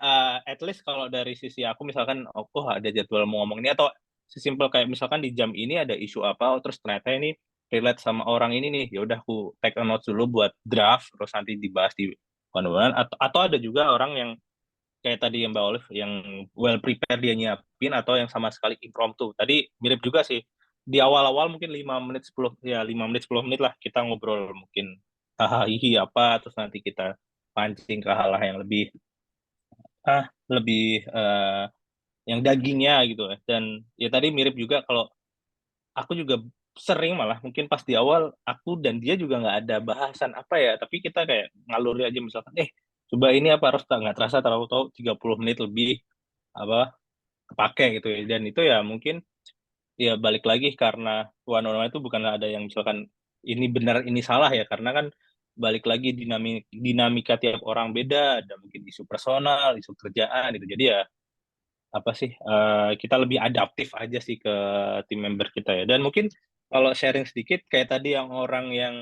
at least kalau dari sisi aku misalkan, oh ada jadwal mau ngomong ini, atau sesimpel kayak misalkan di jam ini ada isu apa, oh, terus ternyata ini relate sama orang ini nih, ya udah aku take a notes dulu buat draft, terus nanti dibahas di one-on-one. Atau ada juga orang yang kayak tadi yang Mbak Olive, yang well prepared dia nyiapin, atau yang sama sekali impromptu. Tadi mirip juga sih, di awal-awal mungkin 5 menit 10 ya 5 menit 10 menit lah kita ngobrol mungkin hahaha apa, terus nanti kita pancing ke hal-hal yang lebih yang dagingnya gitu ya. Dan ya tadi mirip juga, kalau aku juga sering malah mungkin pas di awal aku dan dia juga nggak ada bahasan apa ya, tapi kita kayak ngaluri aja, misalkan coba ini apa, harus nggak terasa terlalu tahu 30 menit lebih apa kepake gitu ya. Dan itu ya mungkin ya balik lagi karena one on one itu bukan ada yang misalkan ini benar ini salah ya, karena kan balik lagi dinamika tiap orang beda, ada mungkin isu personal, isu kerjaan gitu. Jadi ya apa sih, kita lebih adaptif aja sih ke tim member kita ya. Dan mungkin kalau sharing sedikit kayak tadi yang orang yang,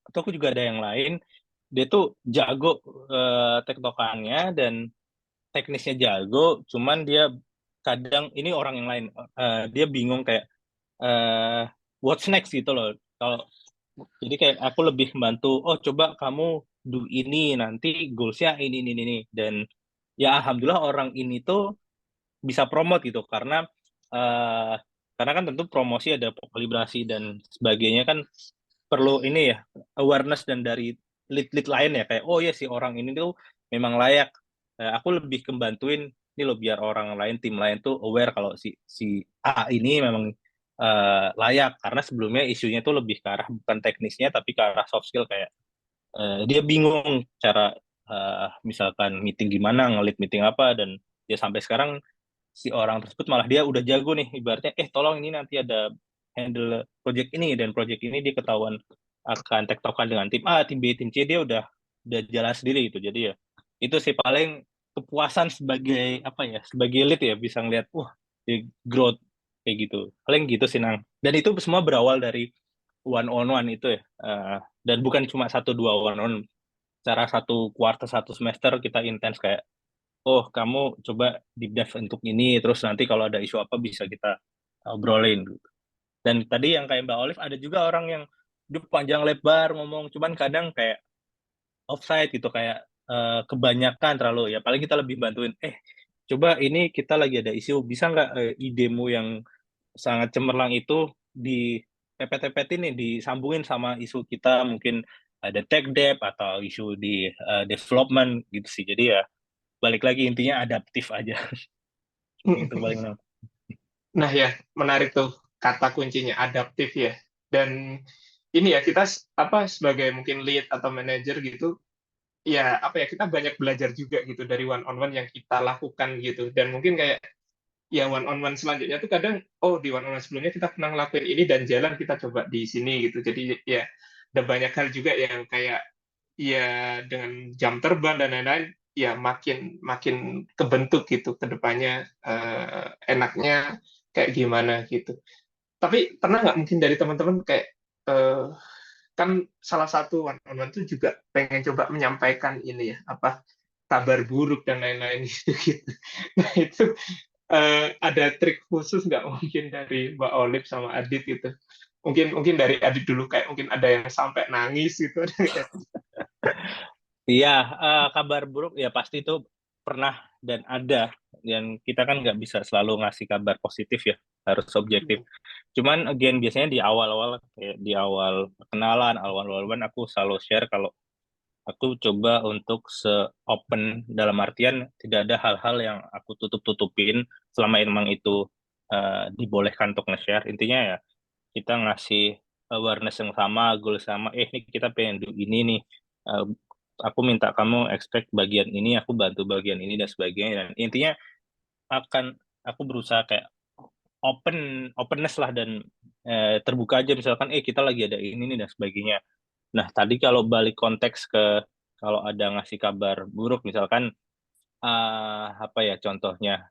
atau aku juga ada yang lain, dia tuh jago tektokannya dan teknisnya jago, cuman dia kadang ini orang yang lain, dia bingung kayak eh what's next gitu loh. Kalau jadi kayak aku lebih membantu, oh coba kamu do ini, nanti goalsnya ini. Dan ya alhamdulillah orang ini tuh bisa promote gitu karena kan tentu promosi ada kalibrasi dan sebagainya kan perlu ini ya awareness dan dari lead lain ya kayak oh ya si orang ini tuh memang layak. Aku lebih membantuin ini loh biar orang lain tim lain tuh aware kalau si A ini memang layak karena sebelumnya isunya tuh lebih ke arah bukan teknisnya tapi ke arah soft skill kayak dia bingung cara misalkan meeting gimana, ngelit meeting apa, dan dia sampai sekarang si orang tersebut malah dia udah jago nih, ibaratnya, tolong ini nanti ada handle project ini, dan project ini dia ketahuan akan tektokan dengan tim A, tim B, tim C, dia udah jalan sendiri gitu. Jadi ya, itu sih paling kepuasan sebagai, apa ya, sebagai lead ya, bisa ngeliat, wah, dia growth, kayak gitu. Paling gitu sih, Nang. Dan itu semua berawal dari one on one itu ya, dan bukan cuma satu dua one on, cara satu quarter satu semester kita intens kayak oh kamu coba deep dive untuk ini terus nanti kalau ada isu apa bisa kita obrolin gitu. Dan tadi yang kayak Mbak Olive ada juga orang yang dia panjang lebar ngomong cuman kadang kayak offside gitu kayak kebanyakan terlalu ya paling kita lebih bantuin coba ini kita lagi ada isu bisa nggak idemu yang sangat cemerlang itu di pepet-pepetin nih disambungin sama isu kita mungkin ada tech debt atau isu di development gitu sih jadi ya balik lagi intinya adaptif aja itu paling Nah ya, menarik tuh kata kuncinya adaptif ya. Dan ini ya kita sebagai mungkin lead atau manager gitu, ya apa ya kita banyak belajar juga gitu dari one on one yang kita lakukan gitu. Dan mungkin kayak ya one on one selanjutnya tuh kadang oh di one on one sebelumnya kita pernah ngelakuin ini dan jalan kita coba di sini gitu. Jadi ya ada banyak hal juga yang kayak ya dengan jam terbang dan lain-lain ya makin makin kebentuk gitu ke depannya enaknya kayak gimana gitu. Tapi pernah nggak mungkin dari teman-teman kayak kan salah satu one on one itu juga pengen coba menyampaikan ini ya apa kabar buruk dan lain-lain gitu. Nah itu ada trik khusus nggak mungkin dari Mbak Olive sama Adit gitu? Mungkin mungkin dari Adit dulu kayak mungkin ada yang sampai nangis gitu. iya kabar buruk ya pasti itu pernah dan ada dan kita kan nggak bisa selalu ngasih kabar positif ya harus objektif cuman again biasanya di awal-awal kayak di awal perkenalan awal-awal aku selalu share kalau aku coba untuk se-open dalam artian tidak ada hal-hal yang aku tutup-tutupin selama emang itu dibolehkan untuk nge-share. Intinya ya kita ngasih awareness yang sama, goal sama, ini kita pengen do ini nih. Eh, aku minta kamu expect bagian ini, aku bantu bagian ini dan sebagainya. Dan intinya akan aku berusaha kayak openness lah dan terbuka aja misalkan kita lagi ada ini nih dan sebagainya. Nah, tadi kalau balik konteks ke kalau ada ngasih kabar buruk, misalkan apa ya contohnya,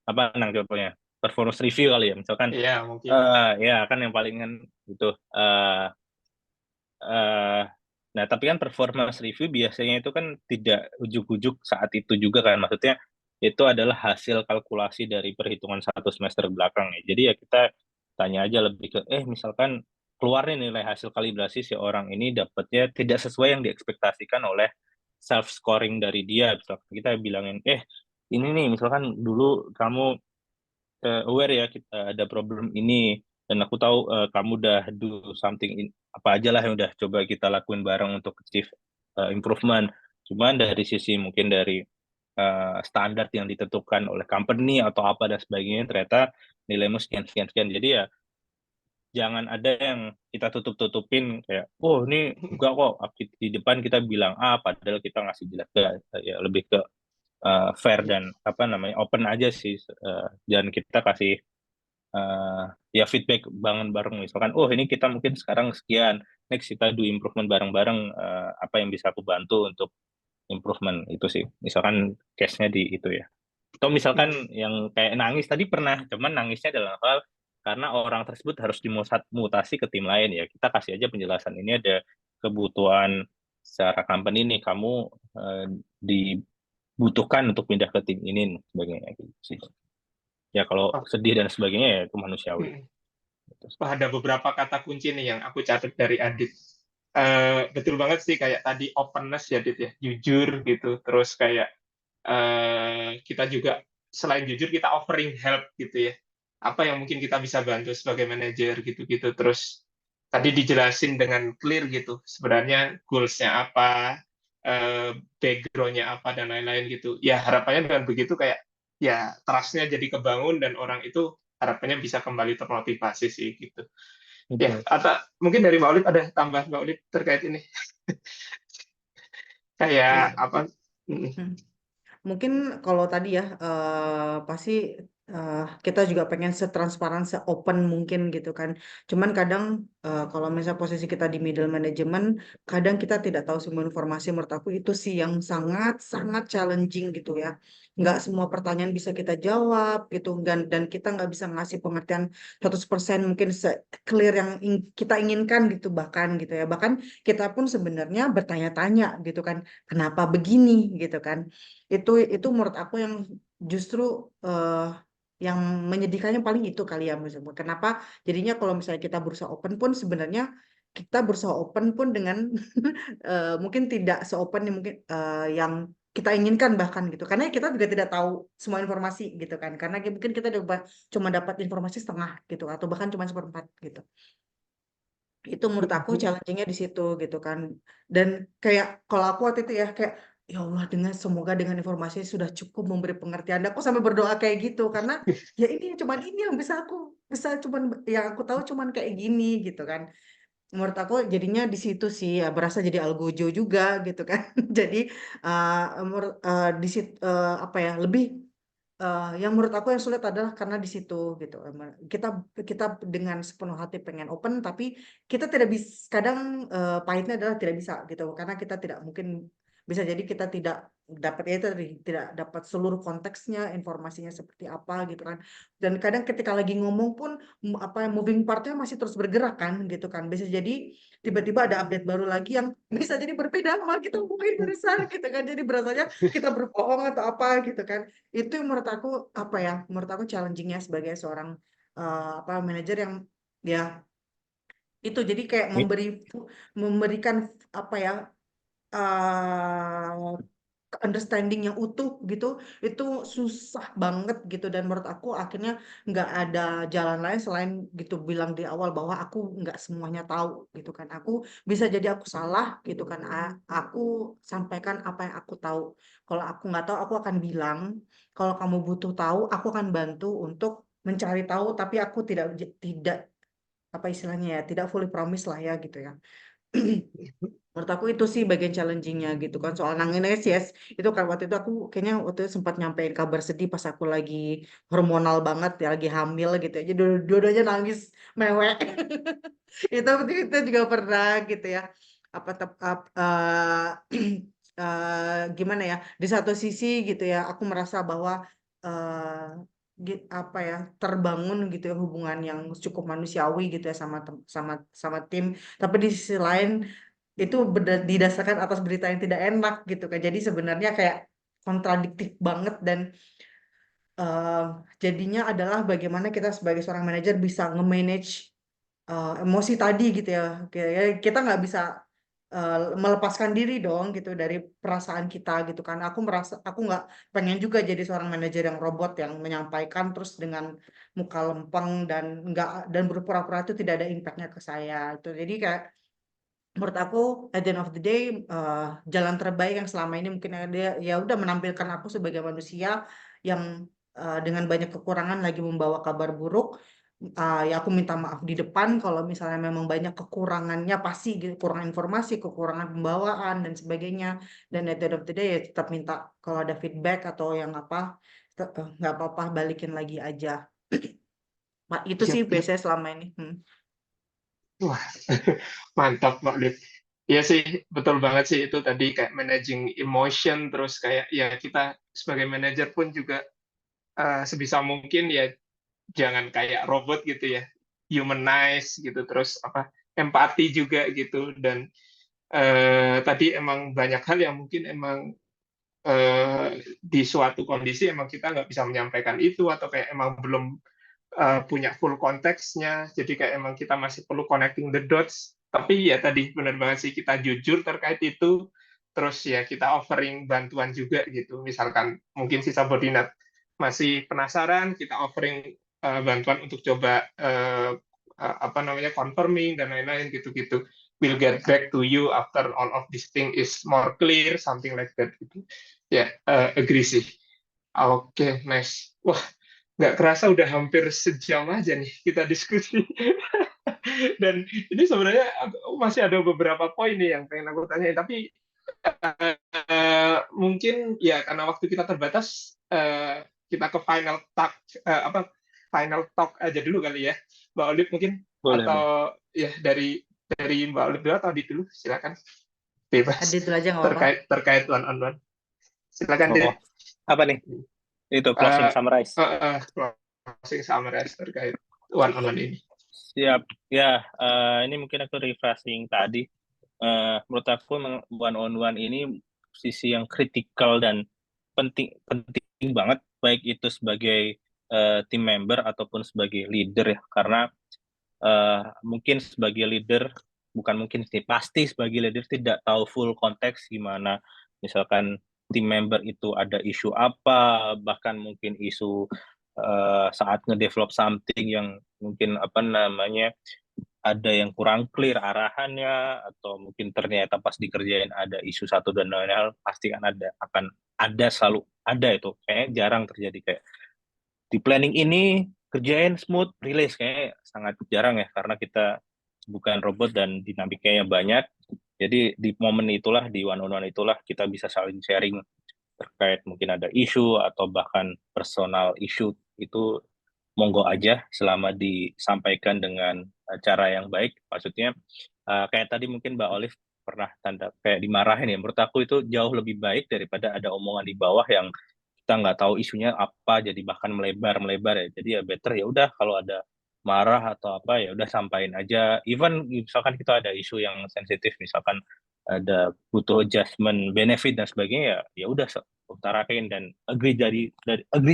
apa nang contohnya performance review kali ya, misalkan Iya mungkin. ya kan yang palingan itu. Uh, nah, tapi kan performance review biasanya itu kan tidak ujuk-ujuk saat itu juga kan, maksudnya itu adalah hasil kalkulasi dari perhitungan satu semester belakang ya. Jadi ya kita tanya aja lebih ke, misalkan keluar nih nilai hasil kalibrasi si orang ini dapatnya tidak sesuai yang diekspektasikan oleh self scoring dari dia. Misalkan kita bilangin, ini nih misalkan dulu kamu aware ya kita ada problem ini dan aku tahu kamu udah do something apa aja lah yang udah coba kita lakuin bareng untuk achieve improvement. Cuman dari sisi mungkin dari standar yang ditentukan oleh company atau apa dan sebagainya ternyata nilaimu sekian sekian sekian. Jadi ya jangan ada yang kita tutup-tutupin kayak oh ini enggak kok di depan kita bilang A padahal kita ngasih jelas ya lebih ke fair dan apa namanya open aja sih dan kita kasih ya feedback bangun bareng misalkan oh ini kita mungkin sekarang sekian next kita do improvement bareng-bareng apa yang bisa aku bantu untuk improvement itu sih misalkan case-nya di itu ya atau misalkan yang kayak nangis tadi pernah cuman nangisnya dalam hal karena orang tersebut harus dimutasi ke tim lain ya kita kasih aja penjelasan ini ada kebutuhan secara company nih kamu dibutuhkan untuk pindah ke tim ini sebagainya gitu sih ya kalau Oh, sedih dan sebagainya ya itu manusiawi. wah, ada beberapa kata kunci nih yang aku catat dari Adit. Betul banget sih kayak tadi openness ya Adit ya, jujur gitu. Terus kayak kita juga selain jujur kita offering help gitu ya. Apa yang mungkin kita bisa bantu sebagai manajer gitu-gitu. Terus tadi dijelasin dengan clear gitu. Sebenarnya goals-nya apa, background-nya apa dan lain-lain gitu. Ya harapannya dengan begitu kayak ya trust-nya jadi kebangun dan orang itu harapannya bisa kembali termotivasi sih gitu. Ya, Betul. atau mungkin dari Mbak Olip ada tambah Mbak Olip terkait ini. Ya, Kayak apa? Mm, hmm. Mungkin kalau tadi ya pasti kita juga pengen setransparan, se-open mungkin gitu kan. Cuman kadang kalau misalnya posisi kita di middle management, kadang kita tidak tahu semua informasi. Menurut aku itu sih yang sangat-sangat challenging gitu ya. Nggak semua pertanyaan bisa kita jawab gitu, dan kita nggak bisa ngasih pengertian 100% mungkin se-clear yang kita inginkan gitu bahkan gitu ya. Bahkan kita pun sebenarnya bertanya-tanya gitu kan, kenapa begini gitu kan. Itu menurut aku yang justru yang menyedihkannya paling itu kali ya misalnya. Kenapa jadinya kalau misalnya kita berusaha open pun sebenarnya kita berusaha open pun dengan mungkin tidak se-open yang mungkin yang kita inginkan bahkan gitu. Karena kita juga tidak tahu semua informasi gitu kan. Karena mungkin kita cuma dapat informasi setengah gitu atau bahkan cuma seperempat gitu. Itu menurut aku challenging-nya di situ gitu kan. Dan kayak kalau aku waktu itu ya kayak ya Allah, semoga dengan informasi sudah cukup memberi pengertian. Aku sampai berdoa kayak gitu karena ya cuman ini yang bisa cuman yang aku tahu cuman kayak gini gitu kan. Menurut aku jadinya di situ sih ya berasa jadi algojo juga gitu kan. Jadi di situ apa ya lebih yang menurut aku yang sulit adalah karena di situ gitu. Kita kita dengan sepenuh hati pengen open, tapi kita tidak bisa. Kadang pahitnya adalah tidak bisa gitu, karena kita tidak mungkin bisa jadi kita tidak dapat ya itu tadi, tidak dapat seluruh konteksnya, informasinya seperti apa gitu kan. Dan kadang ketika lagi ngomong pun apa moving partnya masih terus bergerak kan gitu kan. Bisa jadi tiba-tiba ada update baru lagi yang bisa jadi berbeda sama kita mungkin barusan gitu kan. Jadi berasanya kita berbohong atau apa gitu kan. Itu yang menurut aku apa ya, menurut aku challenging-nya sebagai seorang apa manajer yang ya itu jadi kayak memberikan apa ya uh, understanding yang utuh gitu itu susah banget gitu. Dan menurut aku akhirnya nggak ada jalan lain selain gitu bilang di awal bahwa aku nggak semuanya tahu gitu kan. Aku bisa jadi aku salah gitu kan. Aku sampaikan apa yang aku tahu. Kalau aku nggak tahu aku akan bilang. Kalau kamu butuh tahu aku akan bantu untuk mencari tahu, tapi aku tidak apa istilahnya ya, tidak fully promise lah ya gitu ya. Menurut aku itu sih bagian challenging-nya gitu kan. Soal nangis yes, itu kan waktu itu aku kayaknya waktu itu sempat nyampein kabar sedih pas aku lagi hormonal banget ya, lagi hamil gitu ya. Jadi dua-duanya nangis mewek. Itu juga pernah gitu ya. Apa gimana ya? Di satu sisi gitu ya, aku merasa bahwa apa ya terbangun gitu ya hubungan yang cukup manusiawi gitu ya sama tim. Tapi di sisi lain itu didasarkan atas berita yang tidak enak gitu kan. Jadi sebenarnya kayak kontradiktif banget. Dan eh, jadinya adalah bagaimana kita sebagai seorang manajer bisa nge-manage emosi tadi gitu ya. Kita nggak bisa melepaskan diri dong gitu dari perasaan kita gitu kan. Aku merasa aku nggak pengen juga jadi seorang manajer yang robot yang menyampaikan terus dengan muka lempeng dan nggak dan berpura-pura itu tidak ada impactnya ke saya itu. Jadi kayak menurut aku at the end of the day jalan terbaik yang selama ini mungkin ada ya udah menampilkan aku sebagai manusia yang dengan banyak kekurangan lagi membawa kabar buruk. Ya aku minta maaf di depan kalau misalnya memang banyak kekurangannya, pasti gitu, kekurangan informasi, kekurangan pembawaan dan sebagainya. Dan at the end of the day ya tetap minta kalau ada feedback atau yang apa nggak apa-apa balikin lagi aja. Itu Iya, sih iya. biasanya selama ini. Wah, mantap Mbak Olip. Iya sih, betul banget sih itu tadi kayak managing emotion terus kayak ya kita sebagai manajer pun juga sebisa mungkin ya jangan kayak robot gitu ya, humanize gitu terus apa empati juga gitu dan tadi emang banyak hal yang mungkin emang di suatu kondisi emang kita nggak bisa menyampaikan itu atau kayak emang belum punya full konteksnya jadi kayak emang kita masih perlu connecting the dots tapi ya tadi benar banget sih kita jujur terkait itu terus ya kita offering bantuan juga gitu misalkan mungkin si subordinat masih penasaran, kita offering bantuan untuk coba apa namanya confirming dan lain-lain gitu-gitu. We'll get back to you after all of this thing is more clear, something like that gitu. Ya, agree sih. Oke, nice. Wah, nggak kerasa udah hampir sejam aja nih kita diskusi. Dan ini sebenarnya masih ada beberapa poin nih yang pengen aku tanya, tapi mungkin ya karena waktu kita terbatas, kita ke final talk aja dulu kali ya, Mbak Olive mungkin, Boleh, boleh. atau ya dari Mbak Olive dulu atau Adit dulu, silakan, bebas, Adit dulu aja nggak apa-apa. terkait one on one, silakan Oh, Dit. apa nih? Itu closing Uh, summarize. Closing summary terkait one on one ini. Siap. Ya, ini mungkin aku refreshing tadi. Menurut aku one on one ini sisi yang kritikal dan penting banget, baik itu sebagai tim member ataupun sebagai leader ya. Karena mungkin sebagai leader, bukan mungkin sih, pasti sebagai leader tidak tahu full konteks gimana misalkan tim member itu ada isu apa, bahkan mungkin isu saat ngedevelop something yang mungkin apa namanya ada yang kurang clear arahannya, atau mungkin ternyata pas dikerjain ada isu satu dan lain hal, pasti kan akan ada, selalu ada. Itu kayaknya jarang terjadi kayak di planning ini kerjain smooth release, kayak sangat jarang ya, karena kita bukan robot dan dinamikanya banyak. Jadi di momen itulah, di one on one itulah kita bisa saling sharing terkait mungkin ada isu atau bahkan personal issue. Itu monggo aja selama disampaikan dengan cara yang baik. Maksudnya kayak tadi mungkin Mbak Olive pernah tanda kayak dimarahin ya. Menurut aku itu jauh lebih baik daripada ada omongan di bawah yang kita nggak tahu isunya apa, jadi bahkan melebar ya. Jadi ya better ya udah, kalau ada marah atau apa ya udah sampaikan aja. Even misalkan kita ada isu yang sensitif, misalkan ada butuh adjustment benefit dan sebagainya, ya udah utarain. Dan agree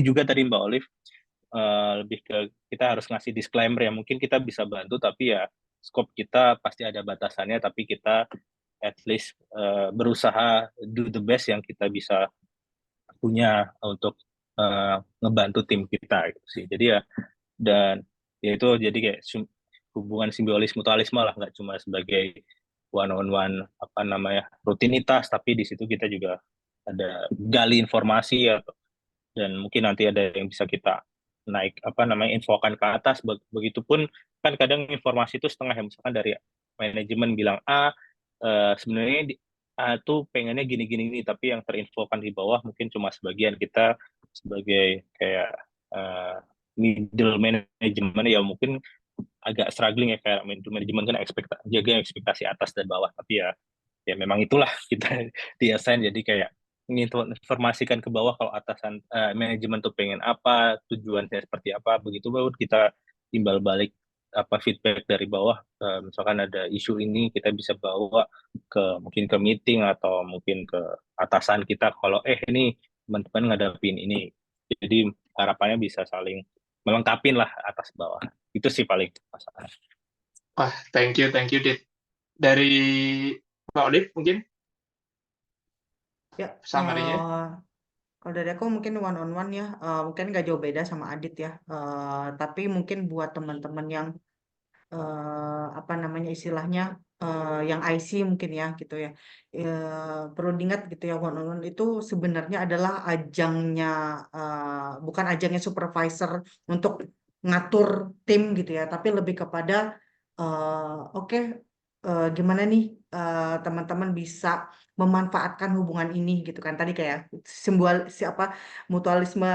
juga tadi Mbak Olive, lebih ke kita harus ngasih disclaimer ya, mungkin kita bisa bantu tapi ya scope kita pasti ada batasannya, tapi kita at least berusaha do the best yang kita bisa punya untuk ngebantu tim kita gitu sih. Jadi ya, dan ya itu jadi kayak hubungan simbiosis mutualisme lah, nggak cuma sebagai one on one apa namanya rutinitas, tapi di situ kita juga ada gali informasi ya, dan mungkin nanti ada yang bisa kita naik apa namanya infokan ke atas. Begitupun kan kadang informasi itu setengah ya, misalkan dari manajemen bilang A, sebenarnya A tuh pengennya gini-gini, tapi yang terinfokan di bawah mungkin cuma sebagian. Kita sebagai kayak middle management ya mungkin agak struggling ya, kayak manajemen kan jaga ekspektasi atas dan bawah, tapi ya memang itulah kita diassign, jadi kayak menginformasikan ke bawah kalau atasan manajemen tuh pengen apa, tujuannya seperti apa, begitu baru kita timbal balik apa feedback dari bawah. Misalkan ada isu ini kita bisa bawa mungkin ke meeting atau mungkin ke atasan kita kalau ini teman-teman ngadapin ini, jadi harapannya bisa saling melengkapin lah atas bawah. Itu sih paling masalah. Wah, thank you Dit. Dari Mbak Olive mungkin Ya, summary-nya. kalau dari aku mungkin one on one ya, mungkin nggak jauh beda sama Adit ya. Tapi mungkin buat teman-teman yang apa namanya istilahnya yang IC mungkin ya gitu ya. Perlu diingat gitu ya, one on one itu sebenarnya adalah ajangnya, bukan ajangnya supervisor untuk ngatur tim gitu ya, tapi lebih kepada oke, gimana nih teman-teman bisa memanfaatkan hubungan ini gitu kan, tadi kayak siapa mutualisme,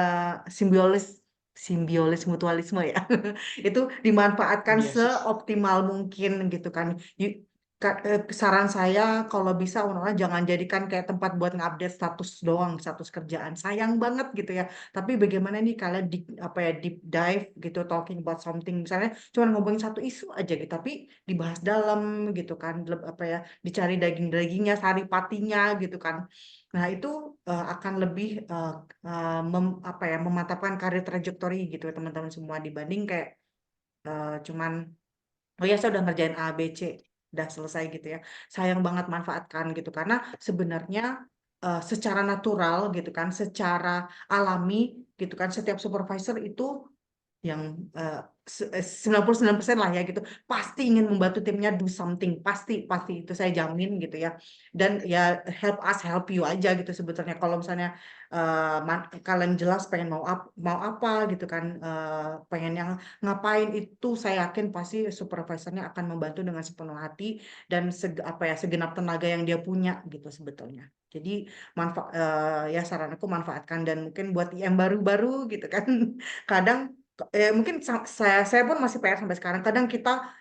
simbiolis simbiolis mutualisme ya. Itu dimanfaatkan Yes, yes. seoptimal mungkin gitu kan. Saran saya kalau bisa orang jangan jadikan kayak tempat buat ngupdate status doang, status kerjaan. Sayang banget gitu ya. Tapi bagaimana nih kalian apa ya deep dive gitu, talking about something, misalnya cuma ngomongin satu isu aja gitu, tapi dibahas dalam gitu kan, apa ya, dicari daging-dagingnya, saripatinya gitu kan. Nah, itu akan lebih apa ya, memantapkan karir trajektori gitu ya teman-teman semua, dibanding kayak cuman oh ya saya udah ngerjain A B C udah selesai gitu ya. Sayang banget manfaatkan gitu, karena sebenarnya secara natural gitu kan, secara alami gitu kan, setiap supervisor itu yang 99% lah ya gitu pasti ingin membantu timnya do something, pasti pasti itu saya jamin gitu ya. Dan ya help us help you aja gitu sebetulnya kalau misalnya kalian jelas pengen mau apa gitu kan, pengen yang ngapain, itu saya yakin pasti supervisornya akan membantu dengan sepenuh hati dan segenap tenaga yang dia punya gitu sebetulnya. Jadi ya saran aku manfaatkan, dan mungkin buat IM baru-baru gitu kan kadang mungkin saya pun masih PR sampai sekarang. Kadang kita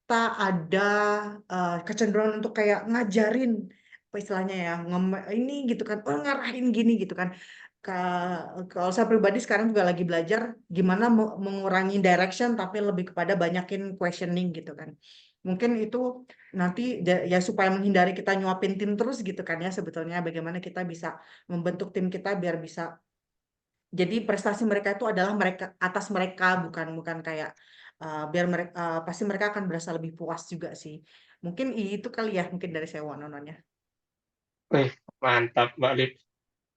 ada kecenderungan untuk kayak ngajarin, apa istilahnya ya, ini gitu kan, ngarahin gini gitu kan. Kalau saya pribadi sekarang juga lagi belajar gimana mengurangi direction tapi lebih kepada banyakin questioning gitu kan. Mungkin itu nanti ya supaya menghindari kita nyuapin tim terus gitu kan ya, sebetulnya bagaimana kita bisa membentuk tim kita biar bisa jadi prestasi mereka itu adalah mereka atas mereka, bukan kayak biar mereka pasti mereka akan berasa lebih puas juga sih. Mungkin itu kali ya, mungkin dari saya one-on-one-nya. Wih, mantap Mbak Lip.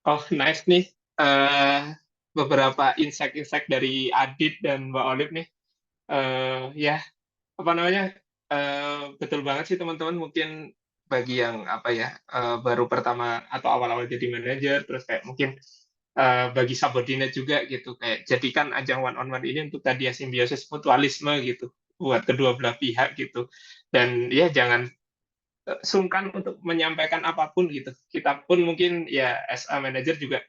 Oh, nice nih. Eh, Beberapa insight-insight dari Adit dan Mbak Olive nih. Ya, apa namanya? Betul banget sih teman-teman. Mungkin bagi yang apa ya, baru pertama atau awal-awal jadi manajer, terus kayak mungkin bagi subordinate juga gitu. Kayak jadikan ajang one on one ini untuk tadi ya simbiosis mutualisme gitu buat kedua belah pihak gitu. Dan ya jangan sungkan untuk menyampaikan apapun gitu. Kita pun mungkin ya as a manager juga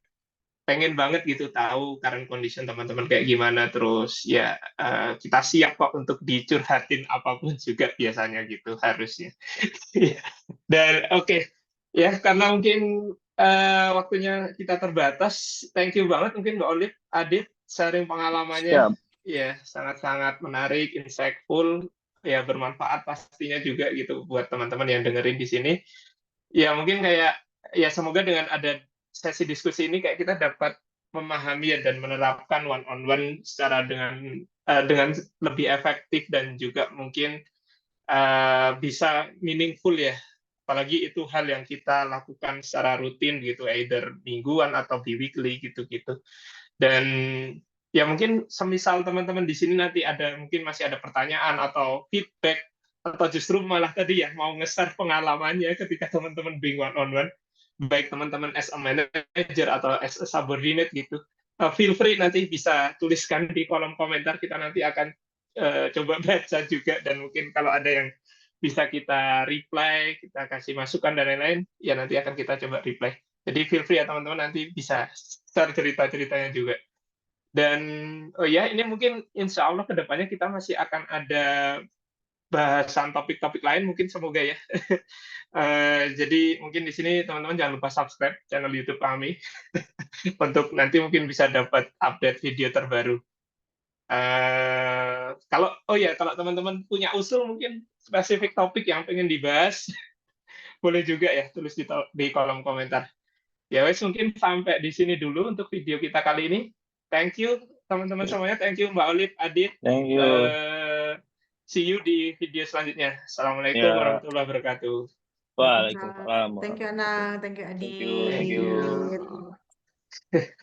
pengen banget gitu tahu current condition teman-teman kayak gimana, terus ya kita siap kok untuk dicurhatin apapun juga biasanya gitu harusnya. Dan oke, ya karena mungkin waktunya kita terbatas, thank you banget mungkin Mbak Olive, Adit sharing pengalamannya Siap. ya sangat-sangat menarik, insightful, ya bermanfaat pastinya juga gitu buat teman-teman yang dengerin di sini. Ya mungkin kayak ya semoga dengan ada sesi diskusi ini kayak kita dapat memahami ya dan menerapkan one on one secara dengan lebih efektif dan juga mungkin bisa meaningful ya. Apalagi itu hal yang kita lakukan secara rutin gitu, either mingguan atau bi-weekly gitu-gitu. Dan ya mungkin semisal teman-teman di sini nanti mungkin masih ada pertanyaan atau feedback, atau justru malah tadi ya mau nge-share pengalamannya ketika teman-teman being one on one, baik teman-teman as a manager atau as a subordinate gitu, feel free nanti bisa tuliskan di kolom komentar, kita nanti akan coba baca juga, dan mungkin kalau ada yang bisa kita reply, kita kasih masukan dan lain-lain, ya nanti akan kita coba reply. Jadi feel free ya teman-teman, nanti bisa share cerita-ceritanya juga. Dan oh ya, ini mungkin insya Allah kedepannya kita masih akan ada bahasan topik-topik lain, mungkin semoga ya. Jadi mungkin di sini teman-teman jangan lupa subscribe channel YouTube kami untuk nanti mungkin bisa dapat update video terbaru. Kalau teman-teman punya usul mungkin spesifik topik yang pengen dibahas, boleh juga ya tulis di kolom komentar. Ya wes, mungkin sampai di sini dulu untuk video kita kali ini. Thank you teman-teman semuanya, thank you Mbak Olive, Adit. Thank you. See you di video selanjutnya. Assalamualaikum Ya. warahmatullahi wabarakatuh. Waalaikumsalam. Thank you Anang, thank you Thank you. Thank Adi. you.